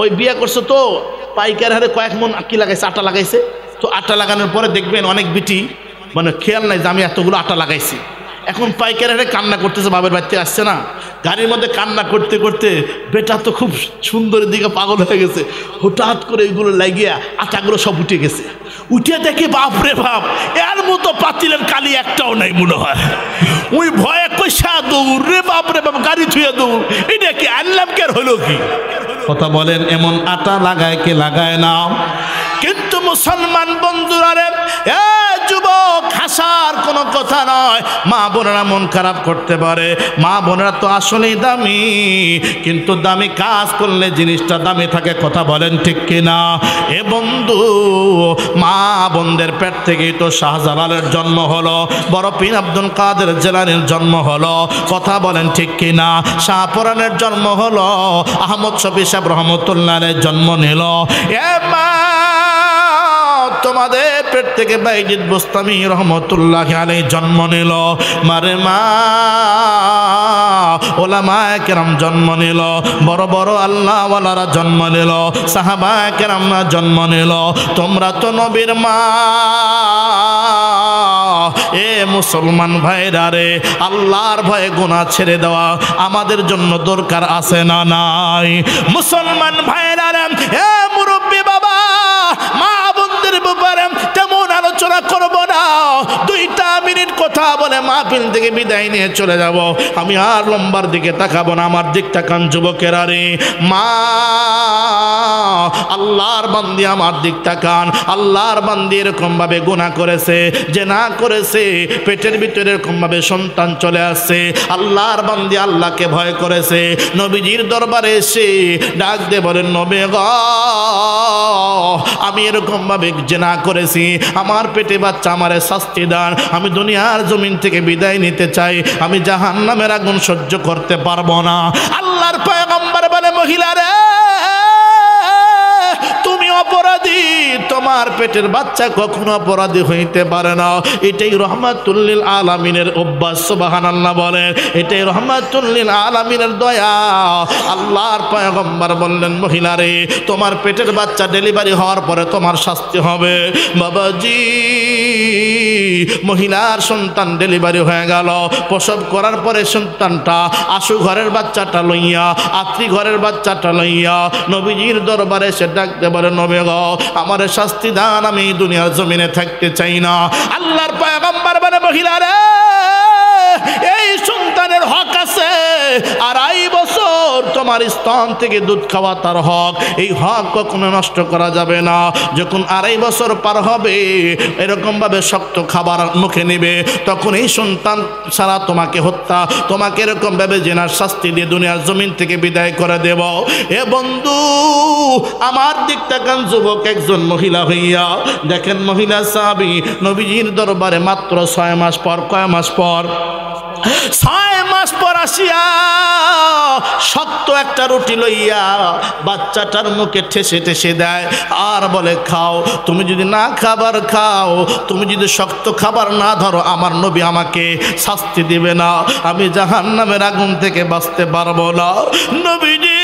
ওই বিয়ে করছে তো পাইকার হারে কয়েক মন কি লাগাইছে, আটা লাগাইছে। তো আটা লাগানোর পরে দেখবেন অনেক বিটি মানে খেয়াল নাই যে আমি এতগুলো আটা লাগাইছি। এখন পাইকার হারে কান্না করতেছে, বাবার বাড়িতে আসছে না, গাড়ির মধ্যে কান্না করতে করতে বেটা তো খুব সুন্দরের দিকে পাগল হয়ে গেছে। হঠাৎ করে এইগুলো লাগিয়ে আটাগুলো সব উঠে গেছে। উঠে দেখে বাপরে বাপ, এর মতো পাতিলের কালি একটাও নাই মনে হয়। ওই ভয়ে কইসা দৌড় রে, বাপরে বাপ, গাড়ি থুয়ে দৌড়। এটা কি আনলাম কে হলো কি? কথা বলেন, এমন আটা লাগায় কে লাগায় না? কিন্তু মুসলমান বন্ধুরা রে, এ যুবক, হাসার কোনো কথা নয়। মা বোনেরা মন খারাপ করতে পারে, মা বোনেরা তো আসলেই দামি, কিন্তু দামি কাজ করলে জিনিসটা দামি থাকে, কথা বলেন ঠিক কিনা? এ বন্ধু, মা বোনদের পেট থেকেই তো শাহজালালের জন্ম হলো, বড় পীর আব্দুল কাদের জিলানীর জন্ম হলো, কথা বলেন ঠিক কিনা? শাহপরানের জন্ম হলো, আহমদ শফি সাহেব রহমতুল্লাহ আলাইহির জন্ম নিল। এ মা, তোমাদের পেট থেকে বাইজিদ বুস্তামি রহমতুল্লাহ আলাইহি জন্ম নিল। মারে মা, ওলামায়ে কেরাম জন্ম নিল, বড় বড় আল্লাহওয়ালারা জন্ম নিল, সাহাবায়ে কেরামরা জন্ম নিল। তোমরা তো নবীর মা। এ মুসলমান ভাইরা রে, আল্লাহর ভয়ে গুনাহ ছেড়ে দেওয়া আমাদের জন্য দরকার আছে না নাই? মুসলমান ভাইরা রে, এ মুরব্বী বাবা, মা বোনদের ব্যাপারে তেমন আলোচনা করব না। 2টা মিনিট কথা বলে মাহফিল থেকে বিদায় নিয়ে চলে যাব। আমি আর লম্বার দিকে তাকাবো না। আমার দিক তাকান যুবকেরা রে। মা, আল্লাহর বান্দি আমার দিক তাকান। আল্লাহর বান্দি এরকম ভাবে গুনাহ করেছে, জেনা করেছে, পেটের ভিতরে এরকম ভাবে সন্তান চলে আসছে। আল্লাহর বান্দি আল্লাহকে ভয় করেছে, নবীজির দরবারে এসে ডাক দিয়ে বলেন, নবী গো, আমি এরকম ভাবে জেনা করেছি, আমার পেটে বাচ্চা, আমারে শাস্তি দান। আমি দুনিয়ার জমিন থেকে বিদায় নিতে চাই, আমি জাহান্নামের আগুন সহ্য করতে পারবো না। আল্লাহর পয়গম্বর বলে, মহিলা রে, তুমি অপরাধী, তোমার পেটের বাচ্চা কখনো অপরাধী হইতে পারে না। এটাই রহমাতুল লিল আলামিনের অভ্যাস। সুবহানাল্লাহ বলেন, এটাই রহমাতুল লিল আলামিনের দয়া। আল্লাহর পয়গম্বর বললেন, মহিলা রে, তোমার পেটের বাচ্চা ডেলিভারি হওয়ার পরে তোমার শাস্তি হবে। বাবাজি, মহিলার সন্তান ডেলিভারি হয়ে গেল। প্রসব করার পরে সন্তানটা আশু ঘরের বাচ্চাটা লইয়া, আত্রি ঘরের বাচ্চাটা লইয়া নবীজির দরবারে সে ডাকতে পারে, নবী গো, আমার শাস্তি দান, আমি দুনিয়ার জমিনে থাকতে চাই না। আল্লাহর পয়গম্বর বলে, মহিলা রে, এই সন্তানের হক আছে 2.5 বছর বছর তোমার স্তন থেকে দুধ খাওয়া তার হক, এই হক কখনো নষ্ট করা যাবে না। যখন 2.5 বছর পার হবে এরকমভাবে শক্ত খাবার মুখে নেবে, তখন এই সন্তান ছাড়া তোমাকে হত্যা, তোমাকে এরকমভাবে জেনার শাস্তি দিয়ে দুনিয়ার জমিন থেকে বিদায় করে দেব। এ বন্ধু আমার দিক তাকান, যুবক একজন মহিলা হইয়া দেখেন, মহিলা সাহাবী নবীজির দরবারে মাত্র 6 মাস পর, কয় মাস পর? 6 মাস পর আসিয়া শক্ত একটা রুটি লইয়া বাচ্চাটার মুখে ঠেসে ঠেসে দেয় আর বলে, খাও। তুমি যদি না খাবার খাও, তুমি যদি শক্ত খাবার না ধরো, আমার নবী আমাকে শাস্তি দিবে না, আমি জাহান্নামের আগুন থেকে বাঁচতে পারবো না। নবীজি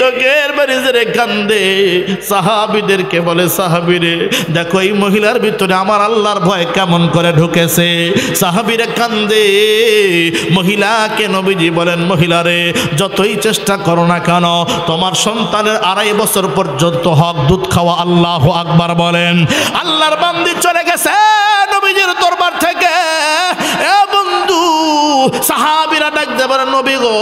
চোখের বাড়ি জেরে কান্দে, সাহাবীদেরকে বলে, সাহাবীরে দেখো এই মহিলার ভিতরে আমার আল্লাহর ভয় কেমন করে ঢুকেছে। সাহাবীরা কান্দে, মহিলাকে নবীজি বলেন, মহিলারে যতই চেষ্টা করো না কেন, তোমার সন্তানের 2.5 বছর পর্যন্ত হক দুধ খাওয়া। আল্লাহু আকবার বলেন। আল্লাহর বান্দি চলে গেছে নবীজির দরবার থেকে। এ বন্ধু সাহাবীরা ডাকতে পারে, নবী গো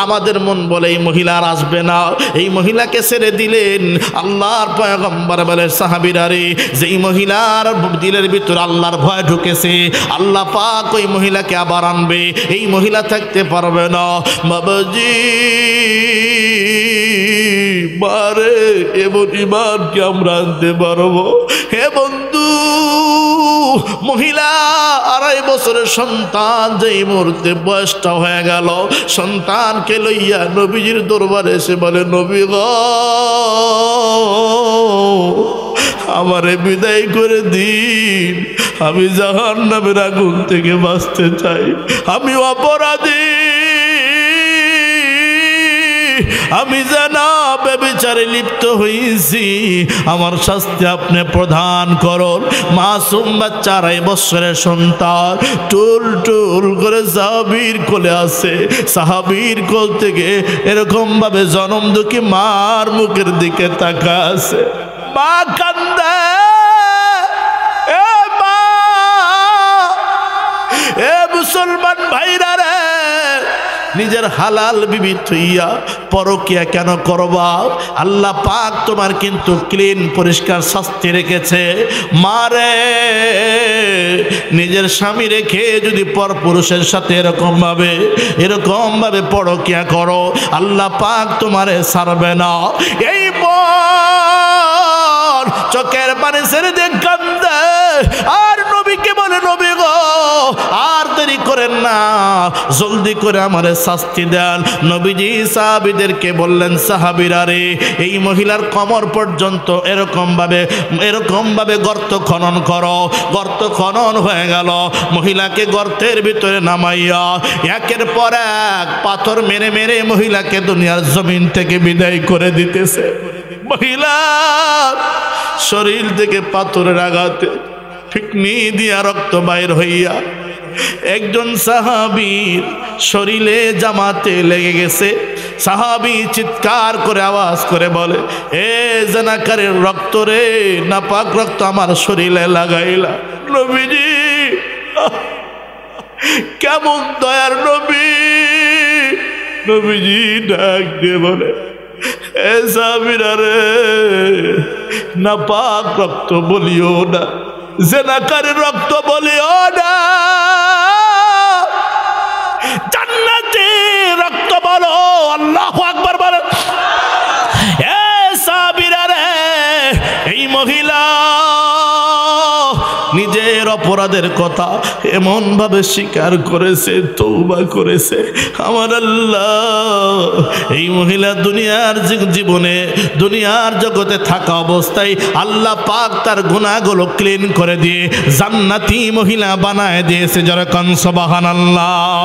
আমাদের মন বলে এই মহিলা আর আসবে না, এই মহিলাকে ছেড়ে দিলেন। আল্লাহর পয়গম্বর বলে, সাহাবীরা রে যেই মহিলার দিলের ভিতরে আল্লাহর ভয় ঢুকেছে, আল্লাহ পাক ওই মহিলাকে আবার আনবে, এই মহিলা থাকতে পারবে না। বাবাজি মারে এমন ইমানকে আমরা আনতে পারবো? হে বন্ধু মহিলা 2.5 বছরের সন্তান যেই মুহূর্তে বয়সটা হয়ে গেল, সন্তানকে লইয়া নবীজির দরবারে এসে বলে, নবী গো আমারে বিদায় করে দিন, আমি জাহান্নামের আগুন থেকে বাঁচতে চাই, আমি অপরাধী, আমি জানা ব্যভিচারে লিপ্ত হয়েছি, আমার শাস্তি আপনি প্রদান করুন। মাসুম বাচ্চা 2.5 বছরের সন্তান টুল টুল করে সাহাবীর কোলে আছে, সাহাবীর কোল থেকে এরকম ভাবে জনম দুঃখী মার মুখের দিকে তাকা আছে, মা কান্দে। এ মা, এ মুসলমান ভাইরা রে, নিজের হালাল বিবি থইয়া পরকিয়া কেন করবা? আল্লাহ পাক তোমার কিন্তু ক্লিন পরিষ্কার শাস্তি রেখেছে। মারে নিজের স্বামী রেখে যদি পরপুরুষের সাথে এরকম ভাবে পরকিয়া করো, আল্লাহ পাক তোমারে ছাড়বে না। এই বোন চোখের পানি ছেড়ে দিয়ে কান্দে আর নবীকে বলে, নবী গো আর দেরি করেন না, জলদি করে আমারে শাস্তি দেন। নবীজি সাহাবীদেরকে বললেন, সাহাবীরা রে এই মহিলার কোমর পর্যন্ত এরকম ভাবে গর্ত খনন করো। গর্ত খনন হয়ে গেল, মহিলাকে গর্তের ভিতরে নামাইয়া একের পর এক পাথর মেরে মেরে মহিলাকে দুনিয়ার জমিন থেকে বিদায় করে দিতেছে। মহিলার শরীর থেকে পাথরের আঘাতে ফিকনি দিয়া রক্ত বাইর হইয়া একজন সাহাবীর শরীরে জামাতে লেগে গেছে। সাহাবী চিৎকার করে আওয়াজ করে বলে, এ জানাকারের রক্ত রে, নাপাক রক্ত আমার শরীরে লাগাইলা। নবীজি কেমন দয়ার নবী! নবীজি ডাক দিয়ে বলে, এ সাহাবীরা রে, নাপাক রক্ত বলিও না, জেনাকারের রক্ত বলিও না, জান্নাতি রক্ত বলো। আল্লাহু আকবার বলো। এ সাহাবীরা রে, এই মহিলা নিজের অপরাধের কথা এমন ভাবে স্বীকার করেছে, তওবা করেছে। আমার আল্লাহ, এই মহিলা দুনিয়ার জীবনে দুনিয়ার জগতে থাকা অবস্থায় আল্লাহ পাক তার গুনাহগুলো ক্লিন করে দিয়ে জান্নাতি মহিলা বানায় দিয়েছে। যারা কান সুবহানাল্লাহ।